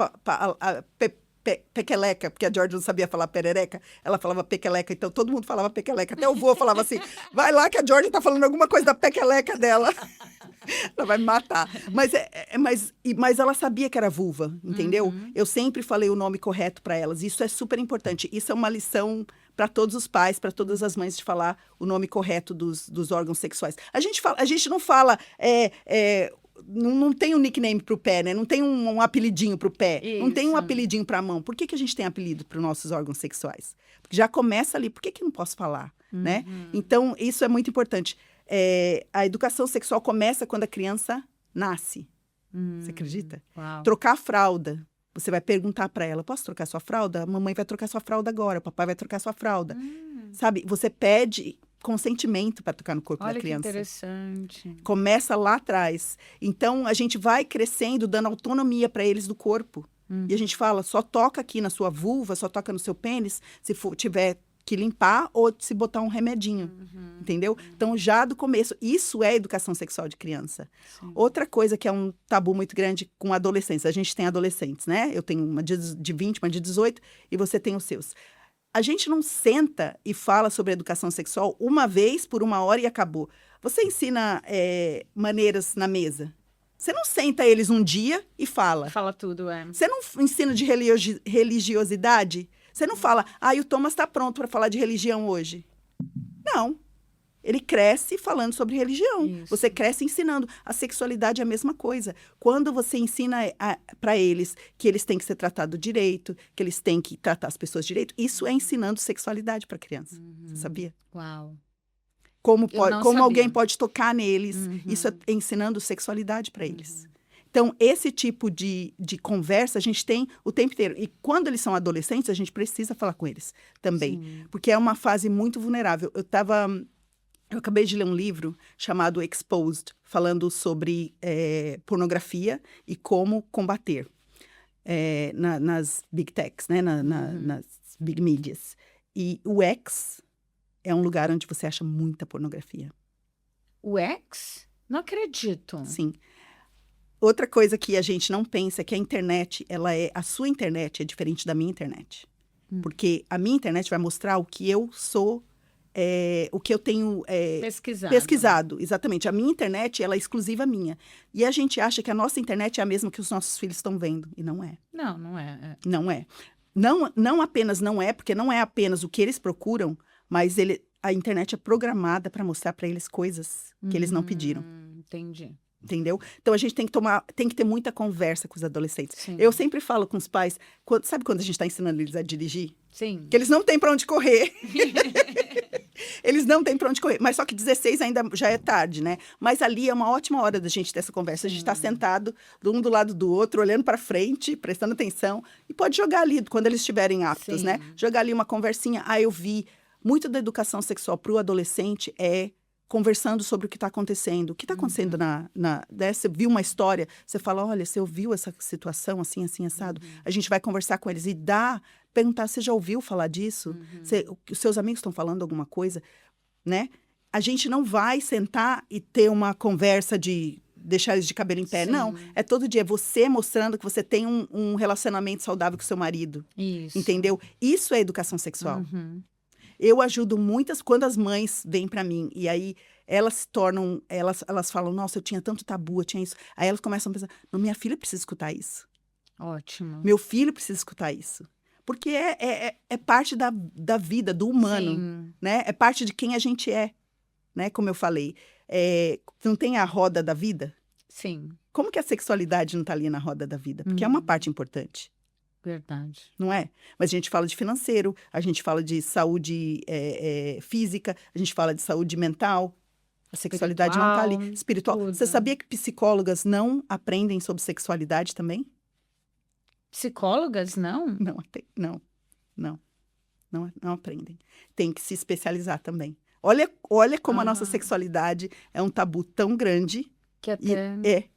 pequeleca, porque a Georgia não sabia falar perereca. Ela falava pequeleca, então todo mundo falava pequeleca. Até o vô falava assim, vai lá que a Georgia tá falando alguma coisa da pequeleca dela. Ela vai me matar. Mas ela sabia que era vulva, entendeu? Eu sempre falei o nome correto para elas. Isso é super importante. Isso é uma lição para todos os pais, para todas as mães, de falar o nome correto dos órgãos sexuais. A gente não fala... Não tem um nickname pro pé, né? Não tem um apelidinho pro pé. Isso. Não tem um apelidinho pra mão. Por que a gente tem apelido para os nossos órgãos sexuais? Porque já começa ali. Por que não posso falar, né? Então, isso é muito importante. A educação sexual começa quando a criança nasce. Você acredita? Uau. Trocar a fralda. Você vai perguntar para ela, posso trocar sua fralda? A mamãe vai trocar sua fralda agora, o papai vai trocar sua fralda. Sabe? Você pede consentimento para tocar no corpo da criança. Olha que interessante. Começa lá atrás. Então, a gente vai crescendo, dando autonomia para eles do corpo. E a gente fala, só toca aqui na sua vulva, só toca no seu pênis, se tiver que limpar ou se botar um remedinho. Entendeu? Então, já do começo, isso é educação sexual de criança. Sim. Outra coisa que é um tabu muito grande com adolescentes. A gente tem adolescentes, né? Eu tenho uma de 20, uma de 18, e você tem os seus. A gente não senta e fala sobre educação sexual uma vez por 1 hora e acabou. Você ensina maneiras na mesa. Você não senta eles um dia e fala. Fala tudo, Você não ensina de religiosidade? Você não fala, o Thomas está pronto para falar de religião hoje. Não. Ele cresce falando sobre religião. Isso. Você cresce ensinando. A sexualidade é a mesma coisa. Quando você ensina para eles que eles têm que ser tratados direito, que eles têm que tratar as pessoas direito, isso é ensinando sexualidade para a criança. Você sabia? Uau. Como sabia. alguém pode tocar neles. Isso é ensinando sexualidade para eles. Então, esse tipo de conversa a gente tem o tempo inteiro. E quando eles são adolescentes, a gente precisa falar com eles também. Sim. Porque é uma fase muito vulnerável. Eu acabei de ler um livro chamado Exposed, falando sobre pornografia e como combater nas big techs, né? Nas big medias. E o X é um lugar onde você acha muita pornografia. O X? Não acredito. Sim. Outra coisa que a gente não pensa é que a internet, a sua internet é diferente da minha internet. Porque a minha internet vai mostrar o que eu sou, o que eu tenho pesquisado. Exatamente. A minha internet, ela é exclusiva minha. E a gente acha que a nossa internet é a mesma que os nossos filhos estão vendo. E não é. Não é. Não é. Não apenas não é, porque não é apenas o que eles procuram, mas a internet é programada para mostrar para eles coisas que eles não pediram. Entendi. Entendeu? Então, a gente tem que ter muita conversa com os adolescentes. Sim. Eu sempre falo com os pais, sabe quando a gente está ensinando eles a dirigir? Sim. Que eles não têm para onde correr. Eles não têm para onde correr. Mas só que 16 ainda já é tarde, né? Mas ali é uma ótima hora da gente ter essa conversa. A gente está sentado, um do lado do outro, olhando para frente, prestando atenção. E pode jogar ali, quando eles estiverem aptos, Sim. né? Jogar ali uma conversinha. Eu vi muito da educação sexual para o adolescente conversando sobre o que está acontecendo. O que está acontecendo né? Você viu uma história, você fala, olha, você ouviu essa situação assim, assim, assado? A gente vai conversar com eles e perguntar, você já ouviu falar disso? Os seus amigos estão falando alguma coisa, né? A gente não vai sentar e ter uma conversa de deixar eles de cabelo em pé. Sim. Não, é todo dia você mostrando que você tem um relacionamento saudável com seu marido. Isso. Entendeu? Isso é educação sexual. Uhum. Eu ajudo muitas, quando as mães vêm para mim, e aí elas se tornam, elas falam, nossa, eu tinha tanto tabu, eu tinha isso. Aí elas começam a pensar, não, minha filha precisa escutar isso. Ótimo. Meu filho precisa escutar isso. Porque é parte da vida, do humano, Sim. né? É parte de quem a gente é, né? Como eu falei. Não tem a roda da vida? Sim. Como que a sexualidade não está ali na roda da vida? Porque é uma parte importante. Verdade. Não é? Mas a gente fala de financeiro, a gente fala de saúde física, a gente fala de saúde mental. A sexualidade não está ali. Espiritual. Tudo. Você sabia que psicólogas não aprendem sobre sexualidade também? Psicólogas, não? Não aprendem. Tem que se especializar também. Olha como a nossa sexualidade é um tabu tão grande. Que até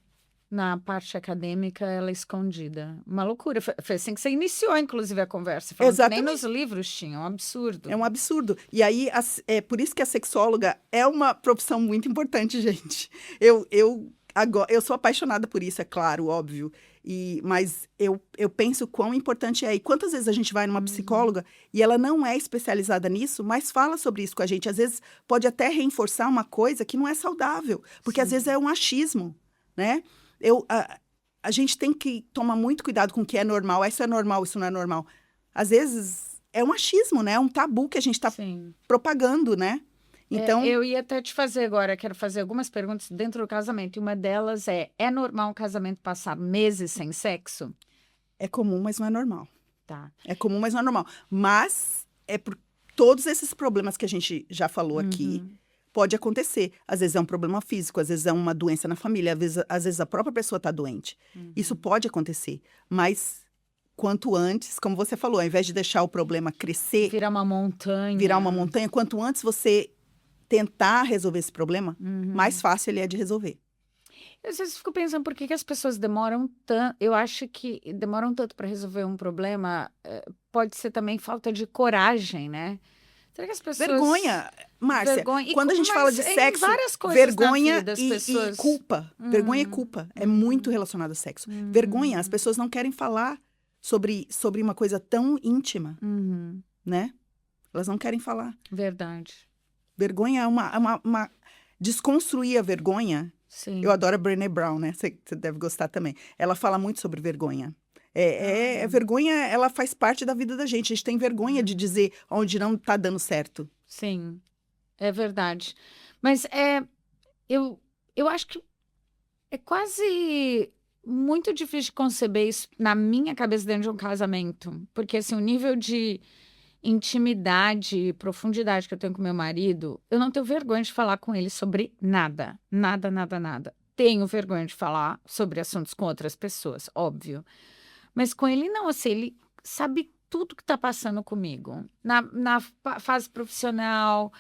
na parte acadêmica ela é escondida. Uma loucura. Foi assim que você iniciou, inclusive, a conversa. Falando que nem nos livros tinha, um absurdo. É um absurdo. E aí, é por isso que a sexóloga é uma profissão muito importante, gente. Eu sou apaixonada por isso, é claro, óbvio. Mas eu penso quão importante é. E quantas vezes a gente vai numa psicóloga e ela não é especializada nisso, mas fala sobre isso com a gente. Às vezes pode até reforçar uma coisa que não é saudável. Porque às vezes é um achismo, né? A gente tem que tomar muito cuidado com o que é normal. Isso é normal, isso não é normal. Às vezes é um achismo, né? É um tabu que a gente está propagando, né? Então, eu ia até te fazer agora, quero fazer algumas perguntas dentro do casamento. E uma delas é normal um casamento passar meses sem sexo? É comum, mas não é normal. Tá. É comum, mas não é normal. Mas é por todos esses problemas que a gente já falou aqui, pode acontecer. Às vezes é um problema físico, às vezes é uma doença na família, às vezes a própria pessoa está doente. Isso pode acontecer. Mas quanto antes, como você falou, ao invés de deixar o problema crescer... Virar uma montanha. Quanto antes você tentar resolver esse problema, mais fácil ele é de resolver. Eu às vezes fico pensando por que as pessoas demoram tanto. Eu acho que demoram tanto para resolver um problema. Pode ser também falta de coragem, né? Será que as pessoas... Vergonha, Márcia. Quando a gente fala de sexo, vergonha e culpa. Vergonha e culpa. É muito relacionado ao sexo. Vergonha, as pessoas não querem falar sobre uma coisa tão íntima, né? Elas não querem falar. Verdade. Vergonha é uma... Desconstruir a vergonha. Sim. Eu adoro a Brené Brown, né? Você deve gostar também. Ela fala muito sobre vergonha. Vergonha, ela faz parte da vida da gente. A gente tem vergonha de dizer onde não está dando certo. Sim, é verdade. Mas eu acho que é quase muito difícil de conceber isso na minha cabeça dentro de um casamento. Porque, assim, o nível de intimidade e profundidade que eu tenho com meu marido, eu não tenho vergonha de falar com ele sobre nada. Nada, nada, nada. Tenho vergonha de falar sobre assuntos com outras pessoas, óbvio. Mas com ele não, assim, ele sabe tudo que está passando comigo. Na fase profissional,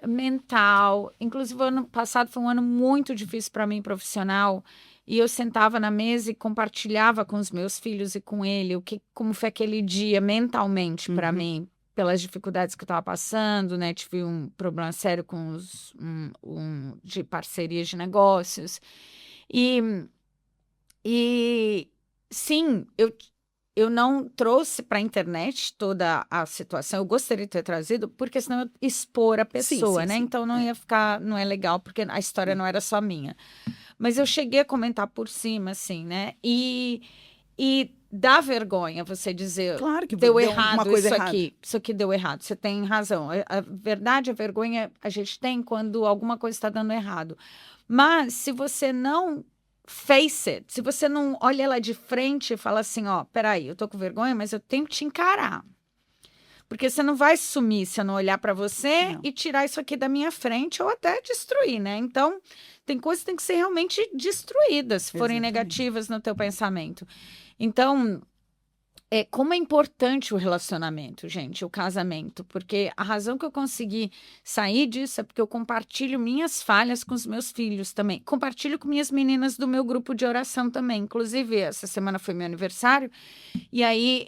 mental. Inclusive, o ano passado foi um ano muito difícil para mim, profissional. E eu sentava na mesa e compartilhava com os meus filhos e com ele como foi aquele dia mentalmente para mim, pelas dificuldades que eu estava passando, né? Tive um problema sério com de parcerias de negócios. E sim, eu não trouxe para a internet toda a situação. Eu gostaria de ter trazido, porque senão eu expor a pessoa, né? Sim. Então não ia ficar, não é legal, porque a história não era só minha. Mas eu cheguei a comentar por cima, assim, né? E dá vergonha você dizer, claro que deu errado uma coisa isso aqui deu errado. Você tem razão. A verdade, a vergonha a gente tem quando alguma coisa está dando errado. Mas se você não face it, se você não olha ela de frente e fala assim, ó, peraí, eu tô com vergonha, mas eu tenho que te encarar. Porque você não vai sumir se eu não olhar para você e tirar isso aqui da minha frente ou até destruir, né? Então, tem coisas que tem que ser realmente destruídas, se forem negativas no teu pensamento. Então, como é importante o relacionamento, gente, o casamento. Porque a razão que eu consegui sair disso é porque eu compartilho minhas falhas com os meus filhos também. Compartilho com minhas meninas do meu grupo de oração também. Inclusive, essa semana foi meu aniversário. E aí,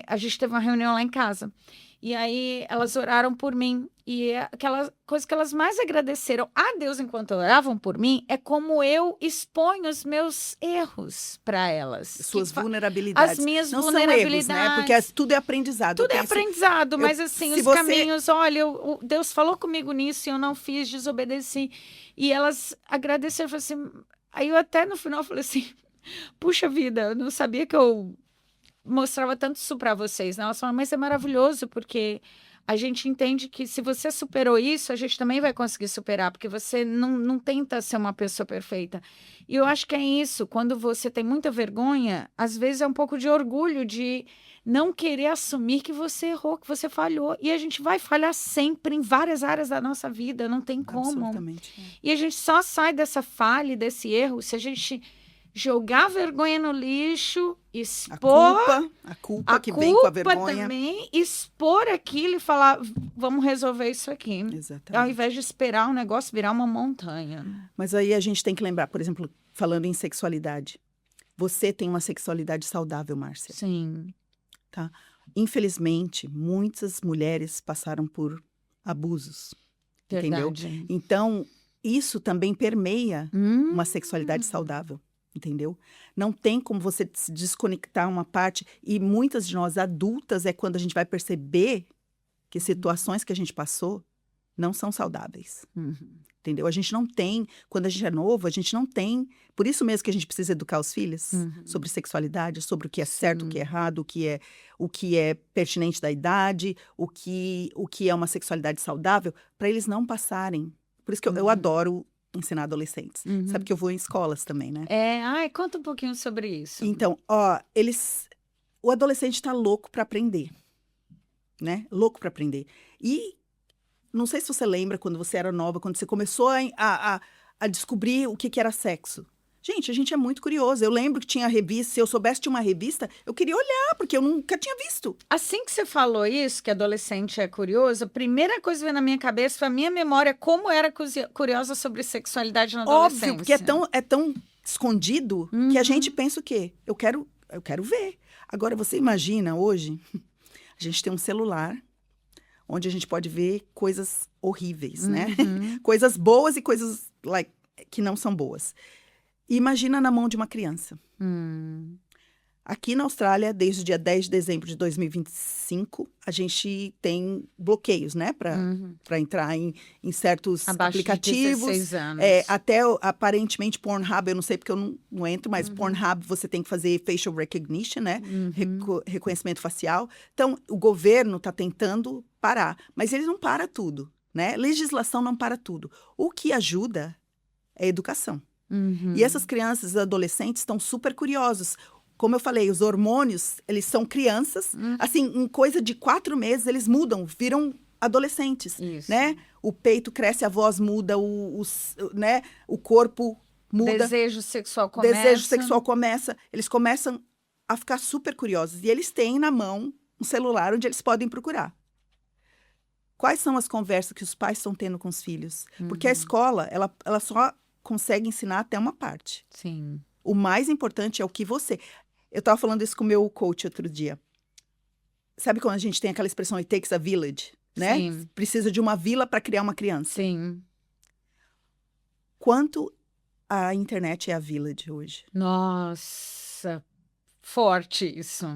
a gente teve uma reunião lá em casa. E aí, elas oraram por mim. E aquela coisa que elas mais agradeceram a Deus enquanto oravam por mim é como eu exponho os meus erros para elas. Suas vulnerabilidades. As minhas não vulnerabilidades. São erros, né? Porque tudo é aprendizado. Tudo é aprendizado, mas assim, os caminhos, olha, Deus falou comigo nisso e eu não fiz, desobedeci. E elas agradeceram, assim, aí eu até no final falei assim, puxa vida, eu não sabia que eu mostrava tanto isso para vocês, né? Elas falaram, mas é maravilhoso, porque a gente entende que se você superou isso, a gente também vai conseguir superar, porque você não tenta ser uma pessoa perfeita. E eu acho que é isso, quando você tem muita vergonha, às vezes é um pouco de orgulho, de não querer assumir que você errou, que você falhou. E a gente vai falhar sempre em várias áreas da nossa vida, não tem como. Absolutamente. E a gente só sai dessa falha, desse erro, se a gente jogar a vergonha no lixo, expor a culpa que vem com a vergonha também, expor aquilo e falar, vamos resolver isso aqui. Exatamente. Ao invés de esperar o negócio virar uma montanha. Mas aí a gente tem que lembrar, por exemplo, falando em sexualidade, você tem uma sexualidade saudável, Márcia. Sim. Tá? Infelizmente, muitas mulheres passaram por abusos. Verdade. Entendeu? Então, isso também permeia uma sexualidade saudável. Entendeu? Não tem como você se desconectar uma parte. E muitas de nós adultas é quando a gente vai perceber que situações que a gente passou não são saudáveis. Entendeu? A gente não tem, quando a gente é novo, a gente não tem. Por isso mesmo que a gente precisa educar os filhos sobre sexualidade, sobre o que é certo, o que é errado, o que é pertinente da idade, o que é uma sexualidade saudável, para eles não passarem. Por isso que eu adoro ensinar adolescentes. Sabe que eu vou em escolas também, né? Conta um pouquinho sobre isso. Então, o adolescente está louco para aprender, né? Louco para aprender. E não sei se você lembra quando você era nova, quando você começou a descobrir o que era sexo. Gente, a gente é muito curioso. Eu lembro que tinha revista, se eu soubesse de uma revista, eu queria olhar, porque eu nunca tinha visto. Assim que você falou isso, que adolescente é curioso, a primeira coisa que veio na minha cabeça foi a minha memória, como era curiosa sobre sexualidade na adolescência. Óbvio, porque é tão escondido que a gente pensa o quê? Eu quero ver. Agora, você imagina hoje, a gente tem um celular onde a gente pode ver coisas horríveis, né? Coisas boas e coisas que não são boas. Imagina na mão de uma criança. Aqui na Austrália, desde o dia 10 de dezembro de 2025, a gente tem bloqueios, né? Para entrar em certos abaixo aplicativos. De 16 anos. Até, aparentemente, Pornhub, eu não sei porque eu não entro, mas Pornhub você tem que fazer facial recognition, né? Reconhecimento facial. Então, o governo está tentando parar. Mas ele não para tudo, né? Legislação não para tudo. O que ajuda é a educação. E essas crianças e adolescentes estão super curiosos. Como eu falei, os hormônios, eles são crianças. Assim, em coisa de 4 meses, eles mudam, viram adolescentes, né? O peito cresce, a voz muda, né? O corpo muda. Desejo sexual começa. Eles começam a ficar super curiosos. E eles têm na mão um celular onde eles podem procurar. Quais são as conversas que os pais estão tendo com os filhos? Porque a escola, ela só consegue ensinar até uma parte. Sim. O mais importante é o que você... Eu estava falando isso com o meu coach outro dia. Sabe quando a gente tem aquela expressão, it takes a village, né? Sim. Precisa de uma vila para criar uma criança. Sim. Quanto a internet é a village hoje? Nossa, forte isso.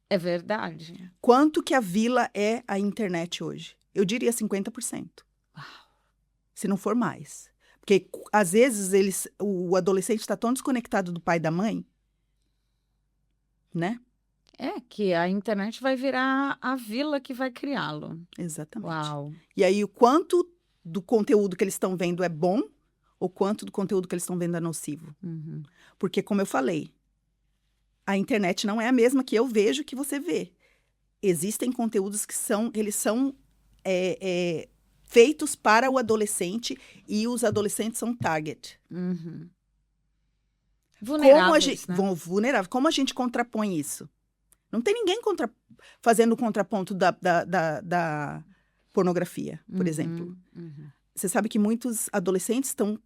É verdade. Quanto que a vila é a internet hoje? Eu diria 50%. Uau. Se não for mais. Porque, às vezes, o adolescente está tão desconectado do pai e da mãe, né? Que a internet vai virar a vila que vai criá-lo. Exatamente. Uau. E aí, o quanto do conteúdo que eles estão vendo é bom, ou quanto do conteúdo que eles estão vendo é nocivo. Porque, como eu falei, a internet não é a mesma que eu vejo que você vê. Existem conteúdos que são feitos para o adolescente e os adolescentes são target. Vulneráveis, Vulnerável. Como a gente contrapõe isso? Não tem ninguém fazendo o contraponto da pornografia, por exemplo. Você sabe que muitos adolescentes estão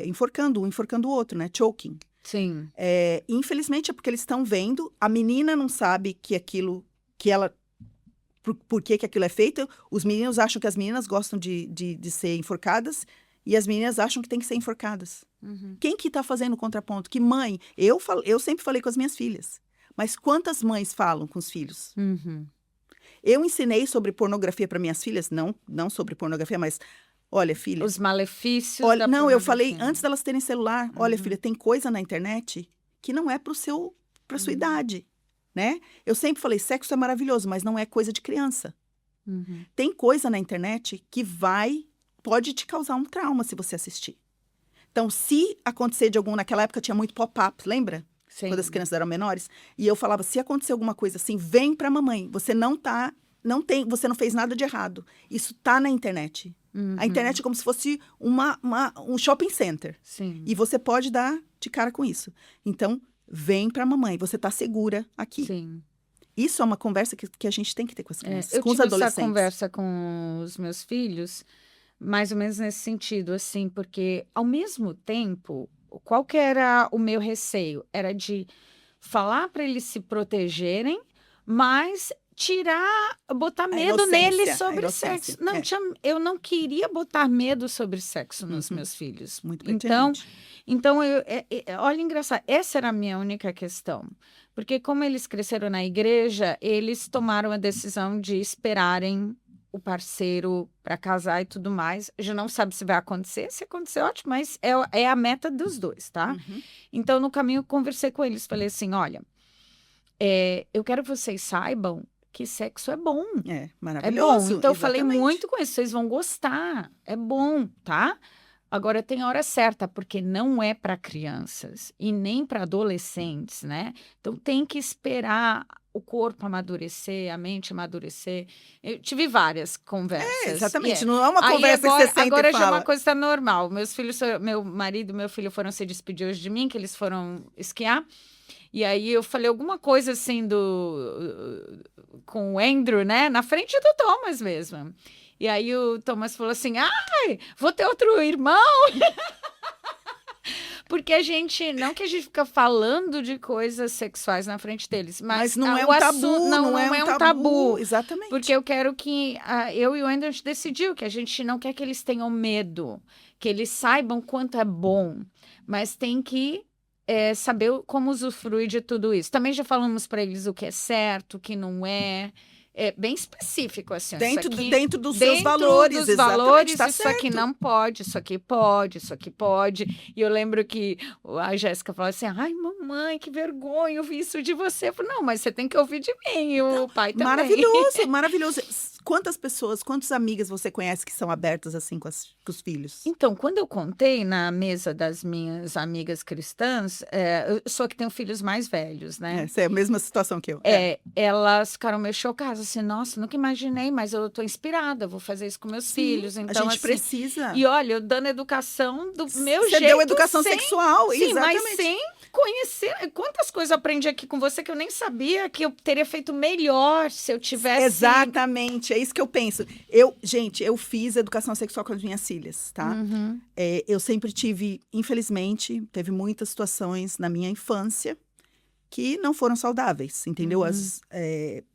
enforcando o outro, né? Choking. Sim. Infelizmente é porque eles estão vendo, a menina não sabe que aquilo, por que aquilo é feito. Os meninos acham que as meninas gostam de ser enforcadas e as meninas acham que tem que ser enforcadas. Quem que tá fazendo o contraponto? Que mãe? Eu sempre falei com as minhas filhas. Mas quantas mães falam com os filhos? Eu ensinei sobre pornografia para minhas filhas, não sobre pornografia, mas olha, filha. Os malefícios olha, da não, eu falei pornografia. antes delas terem celular. Olha, filha, tem coisa na internet que não é para sua idade, né? Eu sempre falei, sexo é maravilhoso, mas não é coisa de criança. Tem coisa na internet que pode te causar um trauma se você assistir. Então, se acontecer naquela época tinha muito pop-up, lembra? Sim. Quando as crianças eram menores. E eu falava, se acontecer alguma coisa assim, vem pra mamãe. Você você não fez nada de errado. Isso tá na internet. A internet é como se fosse um shopping center. Sim. E você pode dar de cara com isso. Então, vem pra mamãe. Você tá segura aqui. Sim. Isso é uma conversa que a gente tem que ter com as crianças, Eu com os tive adolescentes. essa conversa com os meus filhos, mais ou menos nesse sentido, assim, porque, ao mesmo tempo, qual que era o meu receio? Era de falar para eles se protegerem, mas botar medo neles sobre sexo. Não, eu não queria botar medo sobre sexo nos meus filhos. Muito pertinente. Então olha, engraçado, essa era a minha única questão. Porque como eles cresceram na igreja, eles tomaram a decisão de esperarem o parceiro para casar e tudo mais. Já não sabe se vai acontecer. Se acontecer, ótimo, mas é a meta dos dois, tá? Então, no caminho, eu conversei com eles. Falei assim, olha, eu quero que vocês saibam que sexo é bom. É maravilhoso. É bom. Então, eu falei exatamente. muito com eles. Vocês vão gostar. É bom, tá? Agora, tem a hora certa, porque não é para crianças e nem para adolescentes, né? Então, tem que esperar o corpo amadurecer, a mente amadurecer. Eu tive várias conversas. Exatamente. Não é uma conversa agora, que você senta agora e já fala. é uma coisa tá normal. Meu marido e meu filho foram se despedir hoje de mim, que eles foram esquiar. E aí eu falei alguma coisa assim com o Andrew, né? Na frente do Thomas mesmo. E aí o Thomas falou assim, ai, vou ter outro irmão. Porque não que a gente fica falando de coisas sexuais na frente deles, mas não é o um tabu, assunto não é um tabu. Exatamente. Porque eu quero que eu e o Andrew decidiu que a gente não quer que eles tenham medo, que eles saibam quanto é bom, mas tem que saber como usufruir de tudo isso. Também já falamos para eles o que é certo, o que não é. É bem específico, assim. Dentro dos seus valores, dos valores, tá isso certo. aqui não pode, isso aqui pode, isso aqui pode. E eu lembro que a Jéssica falou assim, ai, mamãe, que vergonha, eu vi isso de você. Eu falei, não, mas você tem que ouvir de mim, e o pai também. Maravilhoso, maravilhoso. Quantas amigas você conhece que são abertas assim com os filhos? Então, quando eu contei na mesa das minhas amigas cristãs, eu sou a que tenho filhos mais velhos, né? Essa é a mesma situação que eu. Elas ficaram meio chocadas, assim, nossa, nunca imaginei, mas eu tô inspirada, vou fazer isso com meus filhos. Então, a gente assim, precisa. E olha, eu dando educação do meu jeito. Você deu educação sexual, sim, exatamente. Mas sem conhecer. Quantas coisas eu aprendi aqui com você que eu nem sabia que eu teria feito melhor se eu tivesse. Exatamente, é isso que eu penso. Gente, eu fiz educação sexual com as minhas filhas, tá? Eu sempre tive, infelizmente, teve muitas situações na minha infância que não foram saudáveis, entendeu?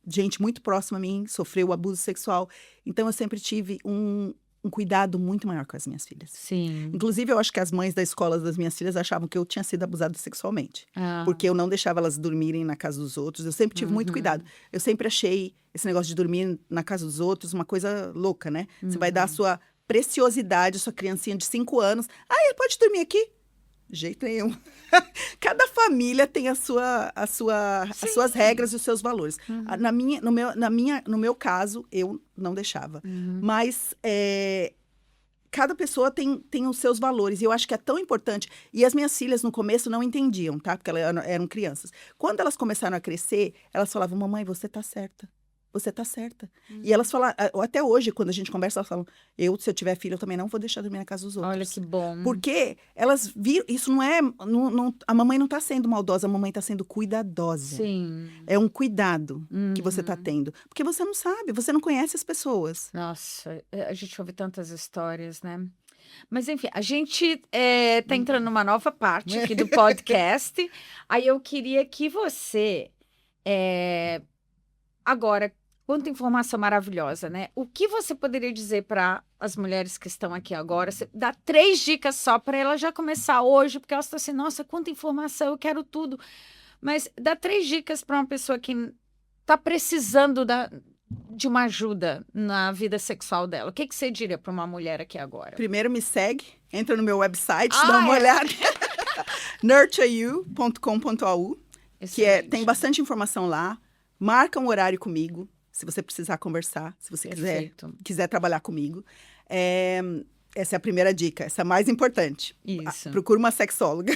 Gente muito próxima a mim sofreu abuso sexual. Então, eu sempre tive um cuidado muito maior com as minhas filhas. Sim. Inclusive, eu acho que as mães da escola das minhas filhas achavam que eu tinha sido abusada sexualmente. Porque eu não deixava elas dormirem na casa dos outros. Eu sempre tive muito cuidado. Eu sempre achei esse negócio de dormir na casa dos outros uma coisa louca, né? Você vai dar a sua preciosidade, a sua criancinha de 5 anos. Ele pode dormir aqui? De jeito nenhum. Cada família tem as suas regras e os seus valores. No meu caso, eu não deixava. Mas cada pessoa tem os seus valores. E eu acho que é tão importante. E as minhas filhas, no começo, não entendiam, tá? Porque elas eram crianças. Quando elas começaram a crescer, elas falavam, mamãe, você tá certa. você tá certa. E elas falam, até hoje, quando a gente conversa, elas falam, se eu tiver filho, eu também não vou deixar dormir na casa dos outros. Olha que bom. Porque elas viram, isso não é, a mamãe não tá sendo maldosa, a mamãe tá sendo cuidadosa. Sim. É um cuidado que você tá tendo. Porque você não sabe, você não conhece as pessoas. Nossa, a gente ouve tantas histórias, né? Mas, enfim, a gente tá entrando numa nova parte aqui do podcast. Aí eu queria que você, agora, quanta informação maravilhosa, né? O que você poderia dizer para as mulheres que estão aqui agora? Você dá 3 dicas só para ela já começar hoje, porque elas estão assim, nossa, quanta informação, eu quero tudo. Mas dá 3 dicas para uma pessoa que está precisando de uma ajuda na vida sexual dela. O que você diria para uma mulher aqui agora? Primeiro me segue, entra no meu website, dá uma olhada. nurtureyou.com.au, que tem bastante informação lá. Marca um horário comigo, se você precisar conversar, se você quiser trabalhar comigo. Essa é a primeira dica, essa é a mais importante. Isso. Procura uma sexóloga.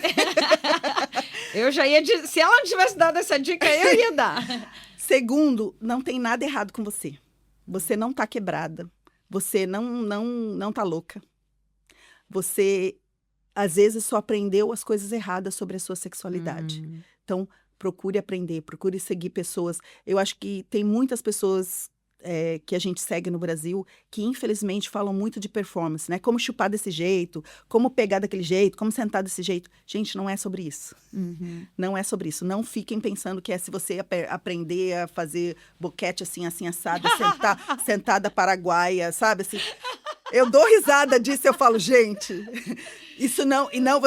Eu já ia dizer, se ela não tivesse dado essa dica, eu ia dar. Segundo, não tem nada errado com você. Você não tá quebrada. Você não tá louca. Você, às vezes, só aprendeu as coisas erradas sobre a sua sexualidade. Então, procure aprender, procure seguir pessoas. Eu acho que tem muitas pessoas que a gente segue no Brasil que, infelizmente, falam muito de performance, né? Como chupar desse jeito, como pegar daquele jeito, como sentar desse jeito. Gente, não é sobre isso. Não é sobre isso. Não fiquem pensando que se você aprender a fazer boquete assim, assado, sentada paraguaia, sabe? Assim, eu dou risada disso, eu falo, gente, isso não... E não,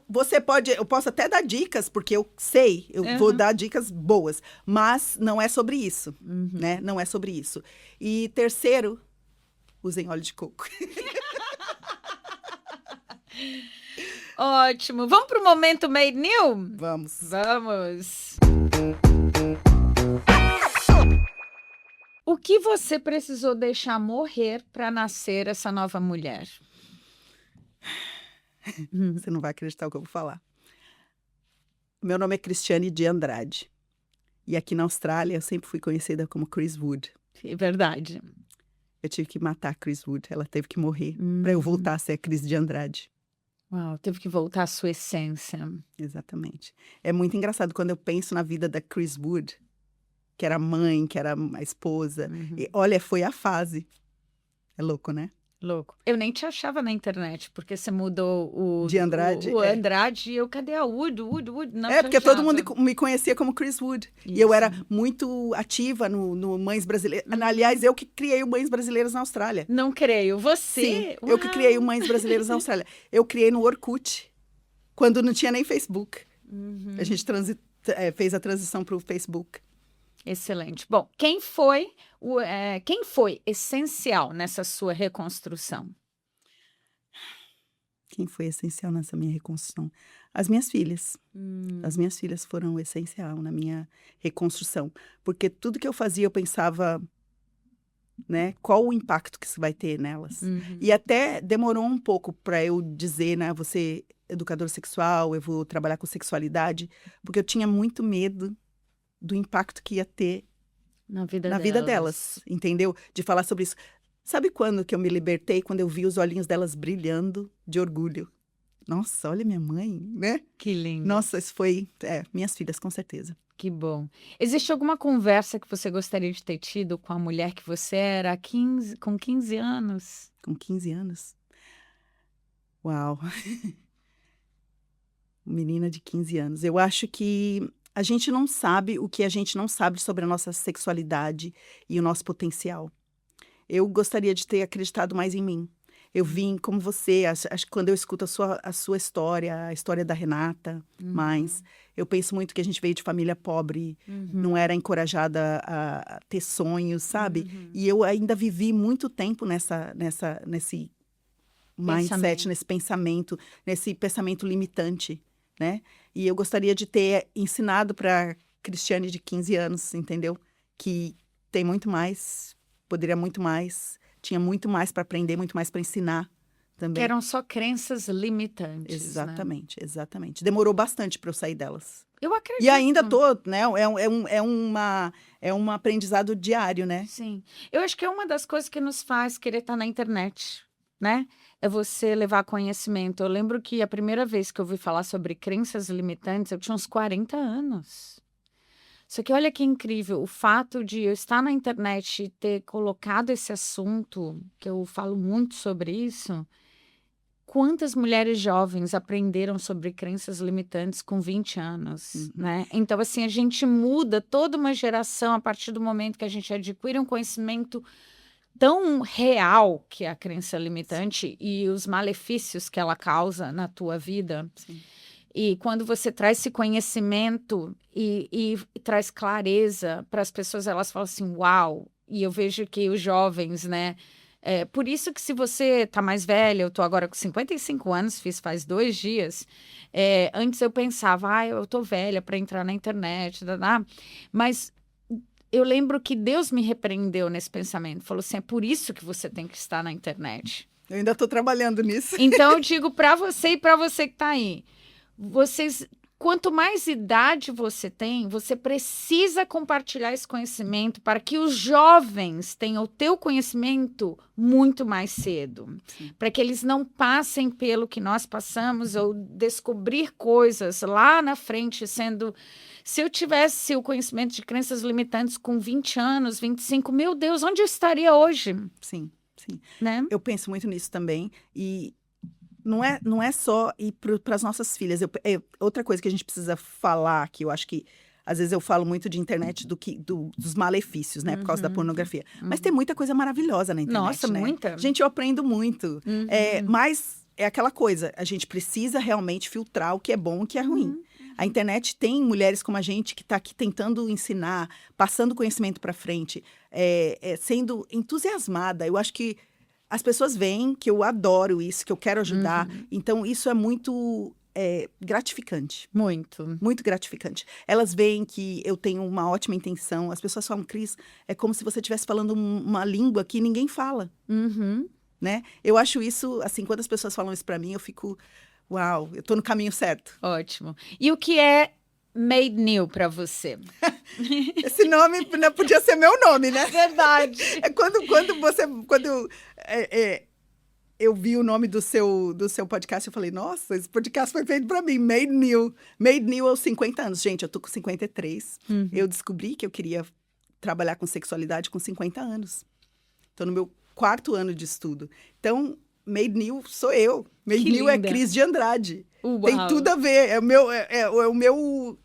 você pode... Eu posso até dar dicas, porque eu sei, vou dar dicas boas. Mas não é sobre isso, né? Não é sobre isso. E terceiro, usem óleo de coco. Ótimo. Vamos para o momento Made New? Vamos. Vamos. O que você precisou deixar morrer para nascer essa nova mulher? Você não vai acreditar o que eu vou falar. Meu nome é Cristiane de Andrade. E aqui na Austrália, eu sempre fui conhecida como Chris Wood. É verdade. Eu tive que matar a Chris Wood. Ela teve que morrer para eu voltar a ser a Cris de Andrade. Uau, teve que voltar à sua essência. Exatamente. É muito engraçado quando eu penso na vida da Chris Wood, que era mãe, que era a esposa. E, olha, foi a fase. É louco, né? Louco. Eu nem te achava na internet, porque você mudou o... De Andrade. O Andrade, e eu, cadê a Wood? Não porque todo mundo me conhecia como Chris Wood. Isso. E eu era muito ativa no Mães Brasileiras. Aliás, eu que criei o Mães Brasileiras na Austrália. Não creio. Você? Sim, eu que criei o Mães Brasileiras na Austrália. Eu criei no Orkut, quando não tinha nem Facebook. A gente fez a transição para o Facebook. Excelente. Bom, quem foi essencial nessa sua reconstrução? Quem foi essencial nessa minha reconstrução? As minhas filhas. As minhas filhas foram essencial na minha reconstrução. Porque tudo que eu fazia, eu pensava, né, qual o impacto que isso vai ter nelas. E até demorou um pouco para eu dizer, né, você educador sexual, eu vou trabalhar com sexualidade, porque eu tinha muito medo do impacto que ia ter na vida delas, entendeu? De falar sobre isso. Sabe quando que eu me libertei? Quando eu vi os olhinhos delas brilhando de orgulho. Nossa, olha minha mãe, né? Que lindo. Nossa, isso foi... minhas filhas, com certeza. Que bom. Existe alguma conversa que você gostaria de ter tido com a mulher que você era com 15 anos? Com 15 anos? Uau! Menina de 15 anos. Eu acho que a gente não sabe o que a gente não sabe sobre a nossa sexualidade e o nosso potencial. Eu gostaria de ter acreditado mais em mim. Eu vim como você, acho que quando eu escuto a sua história, a história da Renata, mais, eu penso muito que a gente veio de família pobre, não era encorajada a ter sonhos, sabe? E eu ainda vivi muito tempo nesse mindset, nesse pensamento limitante, né? E eu gostaria de ter ensinado para Cristiane de 15 anos, entendeu? Que tem muito mais, poderia muito mais, tinha muito mais para aprender, muito mais para ensinar, também. Que eram só crenças limitantes. Exatamente, exatamente. Demorou bastante para eu sair delas. Eu acredito. E ainda tô, né? É um aprendizado diário, né? Sim. Eu acho que é uma das coisas que nos faz querer estar na internet, né? É você levar conhecimento. Eu lembro que a primeira vez que eu ouvi falar sobre crenças limitantes, eu tinha uns 40 anos. Só que olha que incrível, o fato de eu estar na internet e ter colocado esse assunto, que eu falo muito sobre isso, quantas mulheres jovens aprenderam sobre crenças limitantes com 20 anos, né? Então, assim, a gente muda toda uma geração a partir do momento que a gente adquire um conhecimento tão real que é a crença limitante e os malefícios que ela causa na tua vida. Sim. E quando você traz esse conhecimento e traz clareza para as pessoas, elas falam assim, uau! E eu vejo que os jovens, né? Por isso que se você tá mais velha, eu tô agora com 55 anos, fiz faz 2 dias, antes eu pensava, eu tô velha para entrar na internet, mas eu lembro que Deus me repreendeu nesse pensamento, falou assim, é por isso que você tem que estar na internet. Eu ainda tô trabalhando nisso. Então eu digo para você e para você que tá aí, quanto mais idade você tem, você precisa compartilhar esse conhecimento para que os jovens tenham o teu conhecimento muito mais cedo. Sim. Para que eles não passem pelo que nós passamos ou descobrir coisas lá na frente sendo... Se eu tivesse o conhecimento de crenças limitantes com 20 anos, 25, meu Deus, onde eu estaria hoje? Sim, sim. Né? Eu penso muito nisso também e... Não é só ir para as nossas filhas. Outra coisa que a gente precisa falar, que eu acho que às vezes eu falo muito de internet dos malefícios, né? Por causa da pornografia. Mas tem muita coisa maravilhosa na internet. Nossa, né? muita. Gente, eu aprendo muito. Mas é aquela coisa, a gente precisa realmente filtrar o que é bom e o que é ruim. A internet tem mulheres como a gente que está aqui tentando ensinar, passando conhecimento para frente, sendo entusiasmada. Eu acho que as pessoas veem que eu adoro isso, que eu quero ajudar. Então, isso é muito gratificante. Muito. Muito gratificante. Elas veem que eu tenho uma ótima intenção. As pessoas falam, Cris, é como se você estivesse falando uma língua que ninguém fala. Né? Eu acho isso, assim, quando as pessoas falam isso para mim, eu fico, uau, eu tô no caminho certo. Ótimo. E o que é Made New para você? Esse nome não podia ser meu nome, né? Verdade. Quando eu vi o nome do seu podcast, eu falei, nossa, esse podcast foi feito para mim, Made New. Made New aos 50 anos. Gente, eu tô com 53. Eu descobri que eu queria trabalhar com sexualidade com 50 anos. Tô no meu 4º ano de estudo. Então, Made New sou eu. Made Que New linda. É Cris de Andrade. Uau. Tem tudo a ver. É o meu...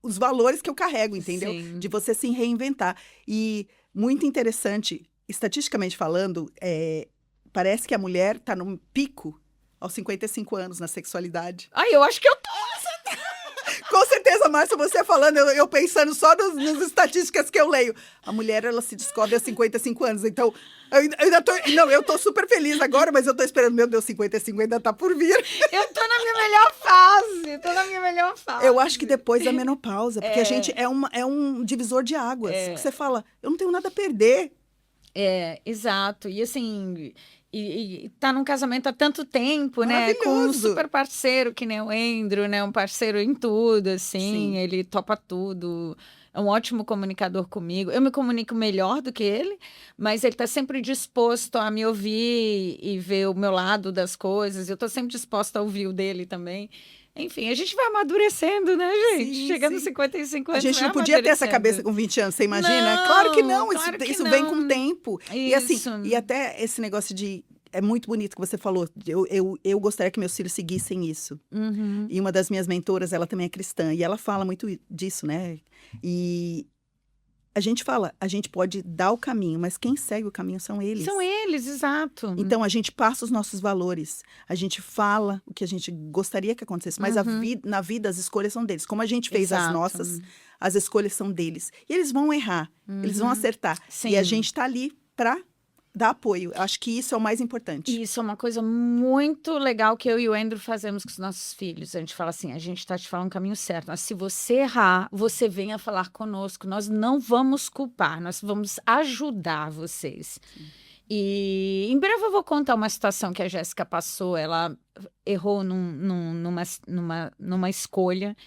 Os valores que eu carrego, entendeu? Sim. De você se reinventar. E muito interessante, estatisticamente falando, parece que a mulher está num pico aos 55 anos na sexualidade. Ai, eu acho que eu tô. Com certeza, Márcia, você falando, eu pensando só nas estatísticas que eu leio. A mulher, ela se descobre aos 55 anos. Então, eu tô super feliz agora, mas eu tô esperando, meu Deus, 55 ainda tá por vir. Eu tô na minha melhor fase. Eu acho que depois da menopausa, porque a gente é um divisor de águas. Que você fala, eu não tenho nada a perder. Exato. E assim, e tá num casamento há tanto tempo, né? Com um super parceiro, que nem o Andrew, né? Um parceiro em tudo, assim. Sim. Ele topa tudo. É um ótimo comunicador comigo. Eu me comunico melhor do que ele, mas ele tá sempre disposto a me ouvir e ver o meu lado das coisas. Eu tô sempre disposta a ouvir o dele também. Enfim, a gente vai amadurecendo, né, gente? Sim, Chegando sim. aos 55 anos, A gente vai não podia ter essa amadurecendo. cabeça com 20 anos, você imagina? Não, Claro que não, claro que isso não. vem com o tempo. E assim, Isso. e até esse negócio de... É muito bonito que você falou. Eu gostaria que meus filhos seguissem isso. E uma das minhas mentoras, ela também é cristã. E ela fala muito disso, né? E a gente fala, a gente pode dar o caminho, mas quem segue o caminho são eles. São eles, exato. Então, a gente passa os nossos valores. A gente fala o que a gente gostaria que acontecesse. Mas na vida, as escolhas são deles. Como a gente fez as Exato. nossas, as escolhas são deles. E eles vão errar. Eles vão acertar. Sim. E a gente tá ali para dar apoio. Eu acho que isso é o mais importante. Isso é uma coisa muito legal que eu e o Andrew fazemos com os nossos filhos. A gente fala assim, a gente tá te falando o caminho certo. Mas se você errar, você venha falar conosco. Nós não vamos culpar, nós vamos ajudar vocês. E em breve eu vou contar uma situação que a Jéssica passou. Ela errou numa escolha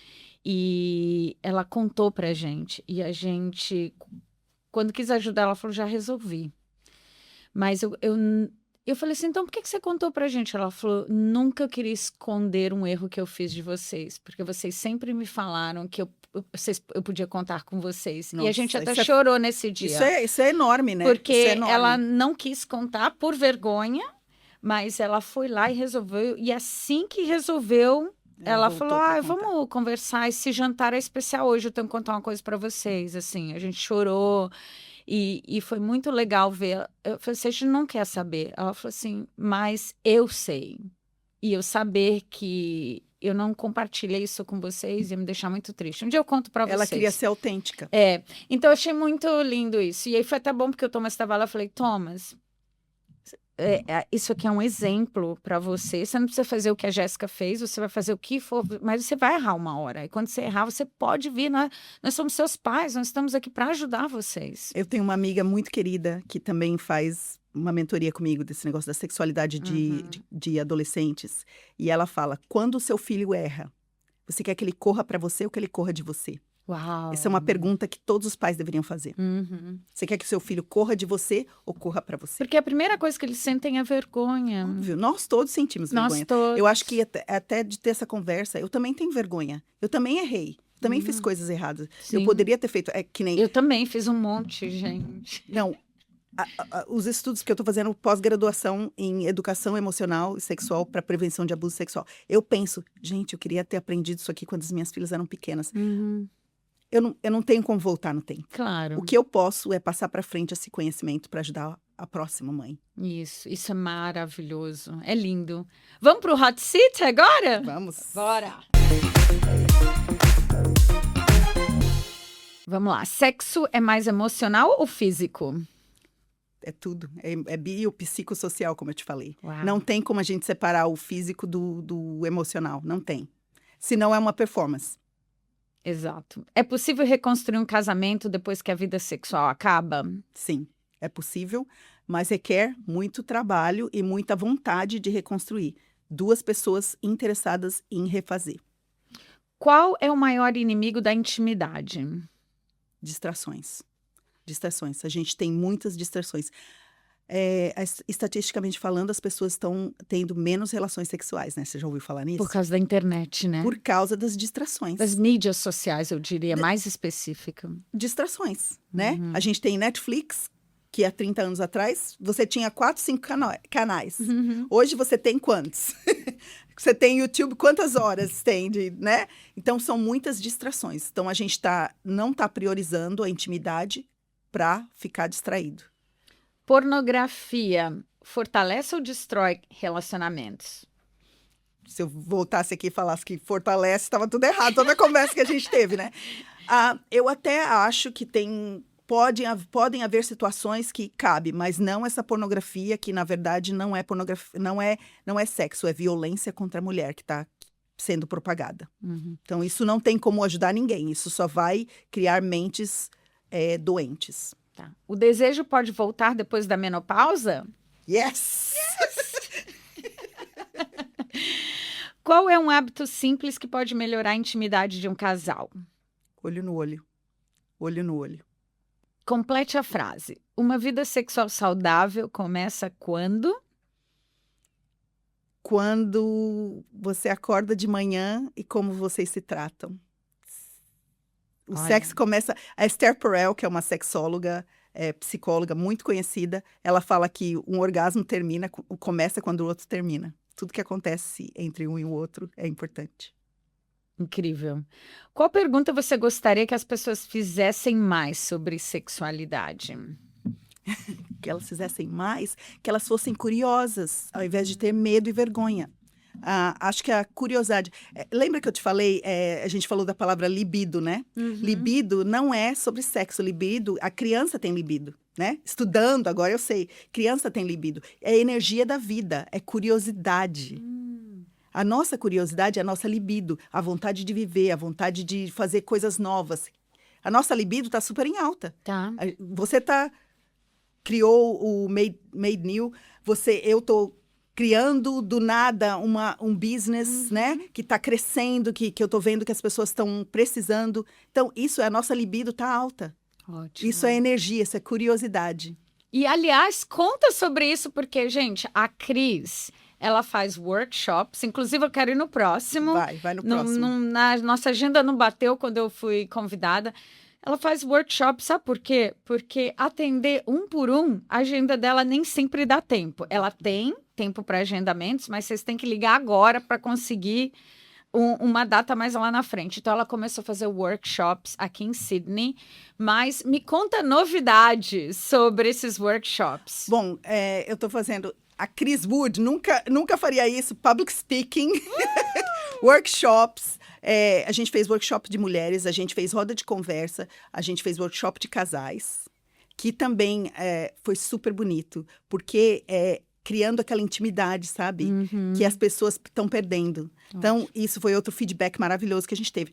e ela contou pra gente. E a gente, quando quis ajudar, ela falou, já resolvi. Mas eu falei assim, então por que você contou pra gente? Ela falou, nunca queria esconder um erro que eu fiz de vocês, porque vocês sempre me falaram que eu podia contar com vocês. Nossa, e a gente até isso chorou nesse dia. Isso é enorme, né? Porque Isso é enorme. ela não quis contar por vergonha, mas ela foi lá e resolveu. E assim que resolveu, ela voltou falou, pra contar. vamos conversar, esse jantar é especial hoje, eu tenho que contar uma coisa pra vocês. Assim, a gente chorou. E foi muito legal ver. Eu falei, a gente não quer saber. Ela falou assim, mas eu sei. E eu saber que eu não compartilhei isso com vocês ia me deixar muito triste. Um dia eu conto pra vocês. Ela queria ser autêntica. Então eu achei muito lindo isso. E aí foi até bom porque o Thomas estava lá, eu falei, Thomas, isso aqui é um exemplo para você. Você não precisa fazer o que a Jéssica fez, você vai fazer o que for, mas você vai errar uma hora. E quando você errar, você pode vir. Nós somos seus pais, nós estamos aqui para ajudar vocês. Eu tenho uma amiga muito querida que também faz uma mentoria comigo desse negócio da sexualidade de adolescentes. E ela fala, quando o seu filho erra, você quer que ele corra para você ou que ele corra de você? Uau! Essa é uma pergunta que todos os pais deveriam fazer. Você quer que o seu filho corra de você ou corra para você? Porque a primeira coisa que eles sentem é vergonha. Óbvio, nós todos sentimos vergonha. Nós todos. Eu acho que até de ter essa conversa, eu também tenho vergonha. Eu também errei. Eu também fiz coisas erradas. Sim. Eu poderia ter feito... que nem... Eu também fiz um monte, gente. Não, os estudos que eu estou fazendo pós-graduação em educação emocional e sexual para prevenção de abuso sexual. Eu penso, gente, eu queria ter aprendido isso aqui quando as minhas filhas eram pequenas. Eu não tenho como voltar no tempo. Claro. O que eu posso é passar para frente esse conhecimento para ajudar a próxima mãe. Isso é maravilhoso. É lindo. Vamos pro Hot Seat agora? Vamos. Bora! Vamos lá. Sexo é mais emocional ou físico? É tudo. É biopsicossocial, como eu te falei. Uau. Não tem como a gente separar o físico do emocional. Não tem. Senão é uma performance. Exato. É possível reconstruir um casamento depois que a vida sexual acaba? Sim, é possível, mas requer muito trabalho e muita vontade de reconstruir. 2 pessoas interessadas em refazer. Qual é o maior inimigo da intimidade? Distrações. A gente tem muitas distrações. Estatisticamente falando, as pessoas estão tendo menos relações sexuais, né? Você já ouviu falar nisso? Por causa da internet, né? Por causa das distrações. Das mídias sociais, eu diria, mais específica. Distrações, né? A gente tem Netflix, que há 30 anos atrás, você tinha 4, 5 canais. Hoje você tem quantos? Você tem YouTube, quantas horas tem, né? Então, são muitas distrações. Então, a gente não está priorizando a intimidade para ficar distraído. Pornografia fortalece ou destrói relacionamentos? Se eu voltasse aqui e falasse que fortalece, estava tudo errado, toda a conversa que a gente teve, né? Eu até acho que podem haver situações que cabe, mas não essa pornografia, que na verdade não é pornografia, não é sexo, é violência contra a mulher que está sendo propagada. Então, isso não tem como ajudar ninguém, isso só vai criar mentes doentes. Tá. O desejo pode voltar depois da menopausa? Yes! Qual é um hábito simples que pode melhorar a intimidade de um casal? Olho no olho. Olho no olho. Complete a frase. Uma vida sexual saudável começa quando? Quando você acorda de manhã e como vocês se tratam. O sexo começa... A Esther Perel, que é uma sexóloga, psicóloga muito conhecida, ela fala que um orgasmo começa quando o outro termina. Tudo que acontece entre um e o outro é importante. Incrível. Qual pergunta você gostaria que as pessoas fizessem mais sobre sexualidade? Que elas fizessem mais, que elas fossem curiosas, ao invés de ter medo e vergonha. Acho que a curiosidade... lembra que eu te falei, a gente falou da palavra libido, né? Libido não é sobre sexo. Libido, a criança tem libido, né? Estudando, agora eu sei. Criança tem libido. É a energia da vida, é curiosidade. A nossa curiosidade é a nossa libido, a vontade de viver, a vontade de fazer coisas novas. A nossa libido está super em alta. Tá. Você está criou o Made New, eu tô criando do nada um business, né? Que está crescendo, que eu tô vendo que as pessoas estão precisando. Então, a nossa libido tá alta. Ótimo. Isso é energia, isso é curiosidade. E, aliás, conta sobre isso, porque, gente, a Cris, ela faz workshops. Inclusive, eu quero ir no próximo. Vai no próximo. Na nossa agenda não bateu quando eu fui convidada. Ela faz workshops, sabe por quê? Porque atender um por um, a agenda dela nem sempre dá tempo. Ela tem tempo para agendamentos, mas vocês têm que ligar agora para conseguir uma data mais lá na frente. Então, ela começou a fazer workshops aqui em Sydney. Mas me conta novidades sobre esses workshops. Bom, eu estou fazendo... A Cris Wood nunca faria isso. Public speaking, workshops. A gente fez workshop de mulheres, a gente fez roda de conversa, a gente fez workshop de casais, que também foi super bonito, porque criando aquela intimidade, sabe? Que as pessoas estão perdendo. Então, isso foi outro feedback maravilhoso que a gente teve.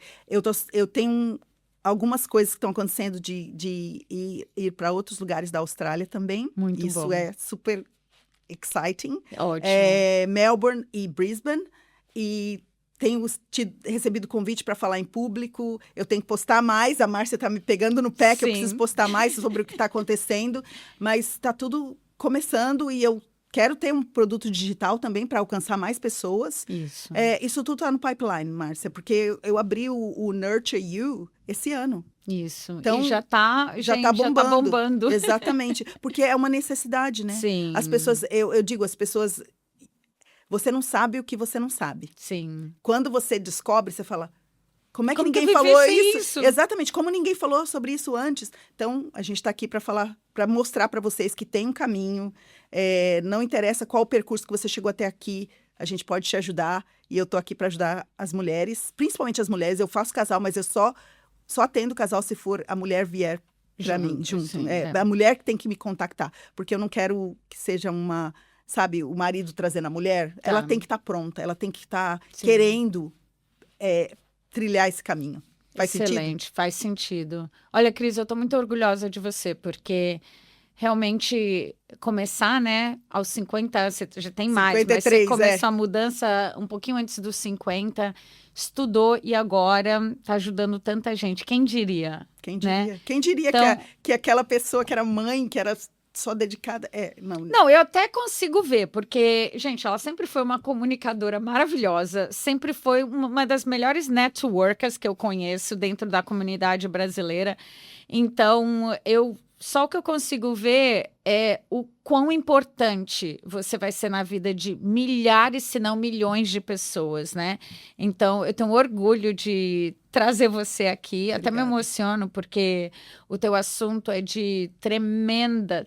Eu tenho algumas coisas que estão acontecendo de ir para outros lugares da Austrália também. Muito isso bom. é super exciting. Ótimo. Melbourne e Brisbane. E tenho recebido convite para falar em público. Eu tenho que postar mais. A Márcia está me pegando no pé, que eu preciso postar mais sobre o que está acontecendo. Mas está tudo começando e eu quero ter um produto digital também para alcançar mais pessoas. Isso. Isso tudo está no pipeline, Márcia, porque eu abri o Nurture You esse ano. Isso. Então, e já tá bombando. Já tá bombando. Exatamente. Porque é uma necessidade, né? Sim. As pessoas, eu digo, as pessoas... Você não sabe o que você não sabe. Sim. Quando você descobre, você fala... Como é que ninguém eu falou vivi isso? Exatamente. Como ninguém falou sobre isso antes. Então, a gente está aqui para falar, para mostrar para vocês que tem um caminho. Não interessa qual o percurso que você chegou até aqui. A gente pode te ajudar. E eu tô aqui para ajudar as mulheres. Principalmente as mulheres. Eu faço casal, mas eu só atendo casal se for a mulher vier para mim, junto. Sim, A mulher que tem que me contactar. Porque eu não quero que seja uma... Sabe, o marido trazendo a mulher. Tá. Ela tem que estar pronta. Ela tem que estar querendo... trilhar esse caminho. Faz Excelente, sentido? faz sentido. Olha, Cris, eu tô muito orgulhosa de você, porque realmente começar, né, aos 50, você já tem mais, 53, mas você começou a mudança um pouquinho antes dos 50, estudou e agora tá ajudando tanta gente. Quem diria? Quem diria? Né? Quem diria Então, que aquela pessoa que era mãe, que era só dedicada... Não, eu até consigo ver, porque, gente, ela sempre foi uma comunicadora maravilhosa, sempre foi uma das melhores networkers que eu conheço dentro da comunidade brasileira. Então, só o que eu consigo ver é o quão importante você vai ser na vida de milhares, se não milhões de pessoas, né? Então, eu tenho orgulho de trazer você aqui. Obrigada. Até me emociono, porque o teu assunto é de tremenda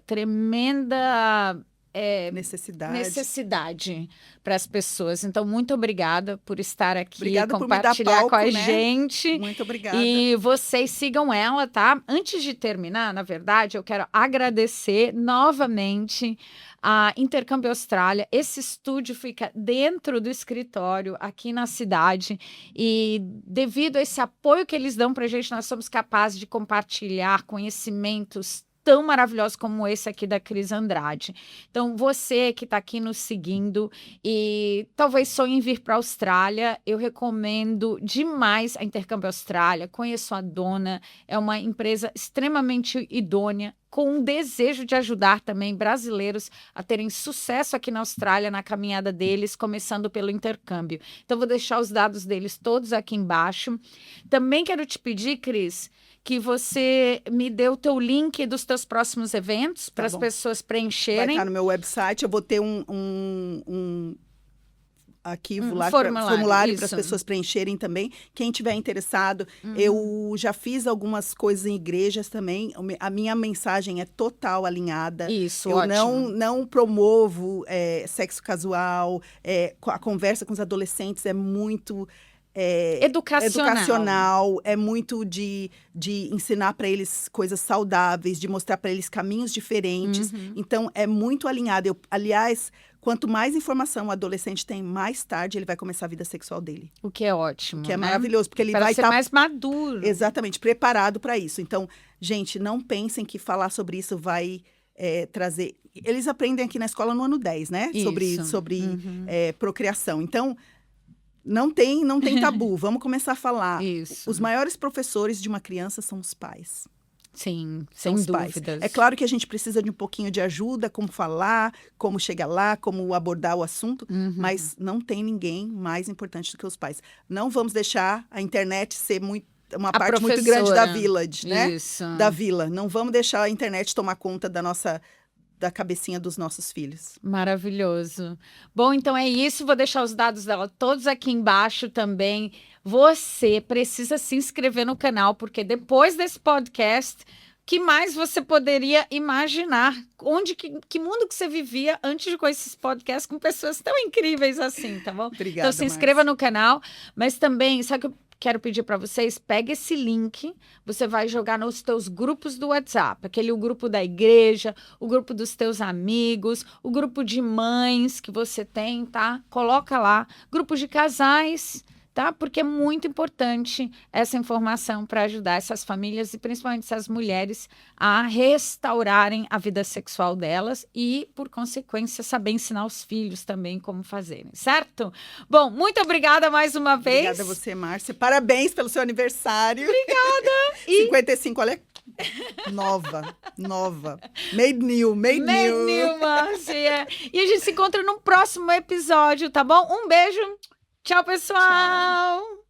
necessidade para as pessoas. Então, muito obrigada por estar aqui, Obrigada compartilhar por me dar palco, com a né? gente. Muito obrigada. E vocês sigam ela, tá? Antes de terminar, na verdade, eu quero agradecer novamente a Intercâmbio Austrália. Esse estúdio fica dentro do escritório aqui na cidade e devido a esse apoio que eles dão para a gente, nós somos capazes de compartilhar conhecimentos tão maravilhoso como esse aqui da Cris Andrade. Então, você que está aqui nos seguindo e talvez sonhe em vir para a Austrália, eu recomendo demais a Intercâmbio Austrália. Conheço a dona, é uma empresa extremamente idônea, com um desejo de ajudar também brasileiros a terem sucesso aqui na Austrália, na caminhada deles, começando pelo intercâmbio. Então, vou deixar os dados deles todos aqui embaixo. Também quero te pedir, Cris, que você me dê o teu link dos teus próximos eventos para as pessoas preencherem. Vai estar no meu website, eu vou ter um arquivo lá, formulário para as pessoas preencherem também. Quem tiver interessado, eu já fiz algumas coisas em igrejas também. A minha mensagem é total alinhada. Isso, eu ótimo. não promovo sexo casual. A conversa com os adolescentes é muito... educacional, é muito de ensinar para eles coisas saudáveis, de mostrar para eles caminhos diferentes. Então, é muito alinhado. Aliás, quanto mais informação o adolescente tem, mais tarde ele vai começar a vida sexual dele. O que é ótimo, O que é né? maravilhoso, porque ele Para vai ser estar mais maduro. exatamente preparado para isso. Então, gente, não pensem que falar sobre isso vai trazer... Eles aprendem aqui na escola no ano 10, né? Isso. Sobre procriação. Então, não tem tabu. Vamos começar a falar. Isso. Os maiores professores de uma criança são os pais. Sim, São sem os pais. dúvidas. É claro que a gente precisa de um pouquinho de ajuda, como falar, como chegar lá, como abordar o assunto, mas não tem ninguém mais importante do que os pais. Não vamos deixar a internet ser uma parte muito grande da village, né? Isso. Da vila. Não vamos deixar a internet tomar conta da cabecinha dos nossos filhos. Maravilhoso. Bom, então é isso. Vou deixar os dados dela todos aqui embaixo também. Você precisa se inscrever no canal, porque depois desse podcast, que mais você poderia imaginar? Que mundo que você vivia antes de conhecer esse podcast com pessoas tão incríveis assim, tá bom? Obrigada, Então se inscreva no canal, mas também, sabe o que eu quero pedir para vocês? Pega esse link, você vai jogar nos teus grupos do WhatsApp, o grupo da igreja, o grupo dos teus amigos, o grupo de mães que você tem, tá? Coloca lá, grupos de casais, tá? Porque é muito importante essa informação para ajudar essas famílias e principalmente essas mulheres a restaurarem a vida sexual delas e, por consequência, saber ensinar os filhos também como fazerem, certo? Bom, muito obrigada mais uma vez. Obrigada a você, Márcia. Parabéns pelo seu aniversário. Obrigada. 55, olha, nova. Made new. Márcia. E a gente se encontra no próximo episódio, tá bom? Um beijo. Tchau, pessoal! Tchau.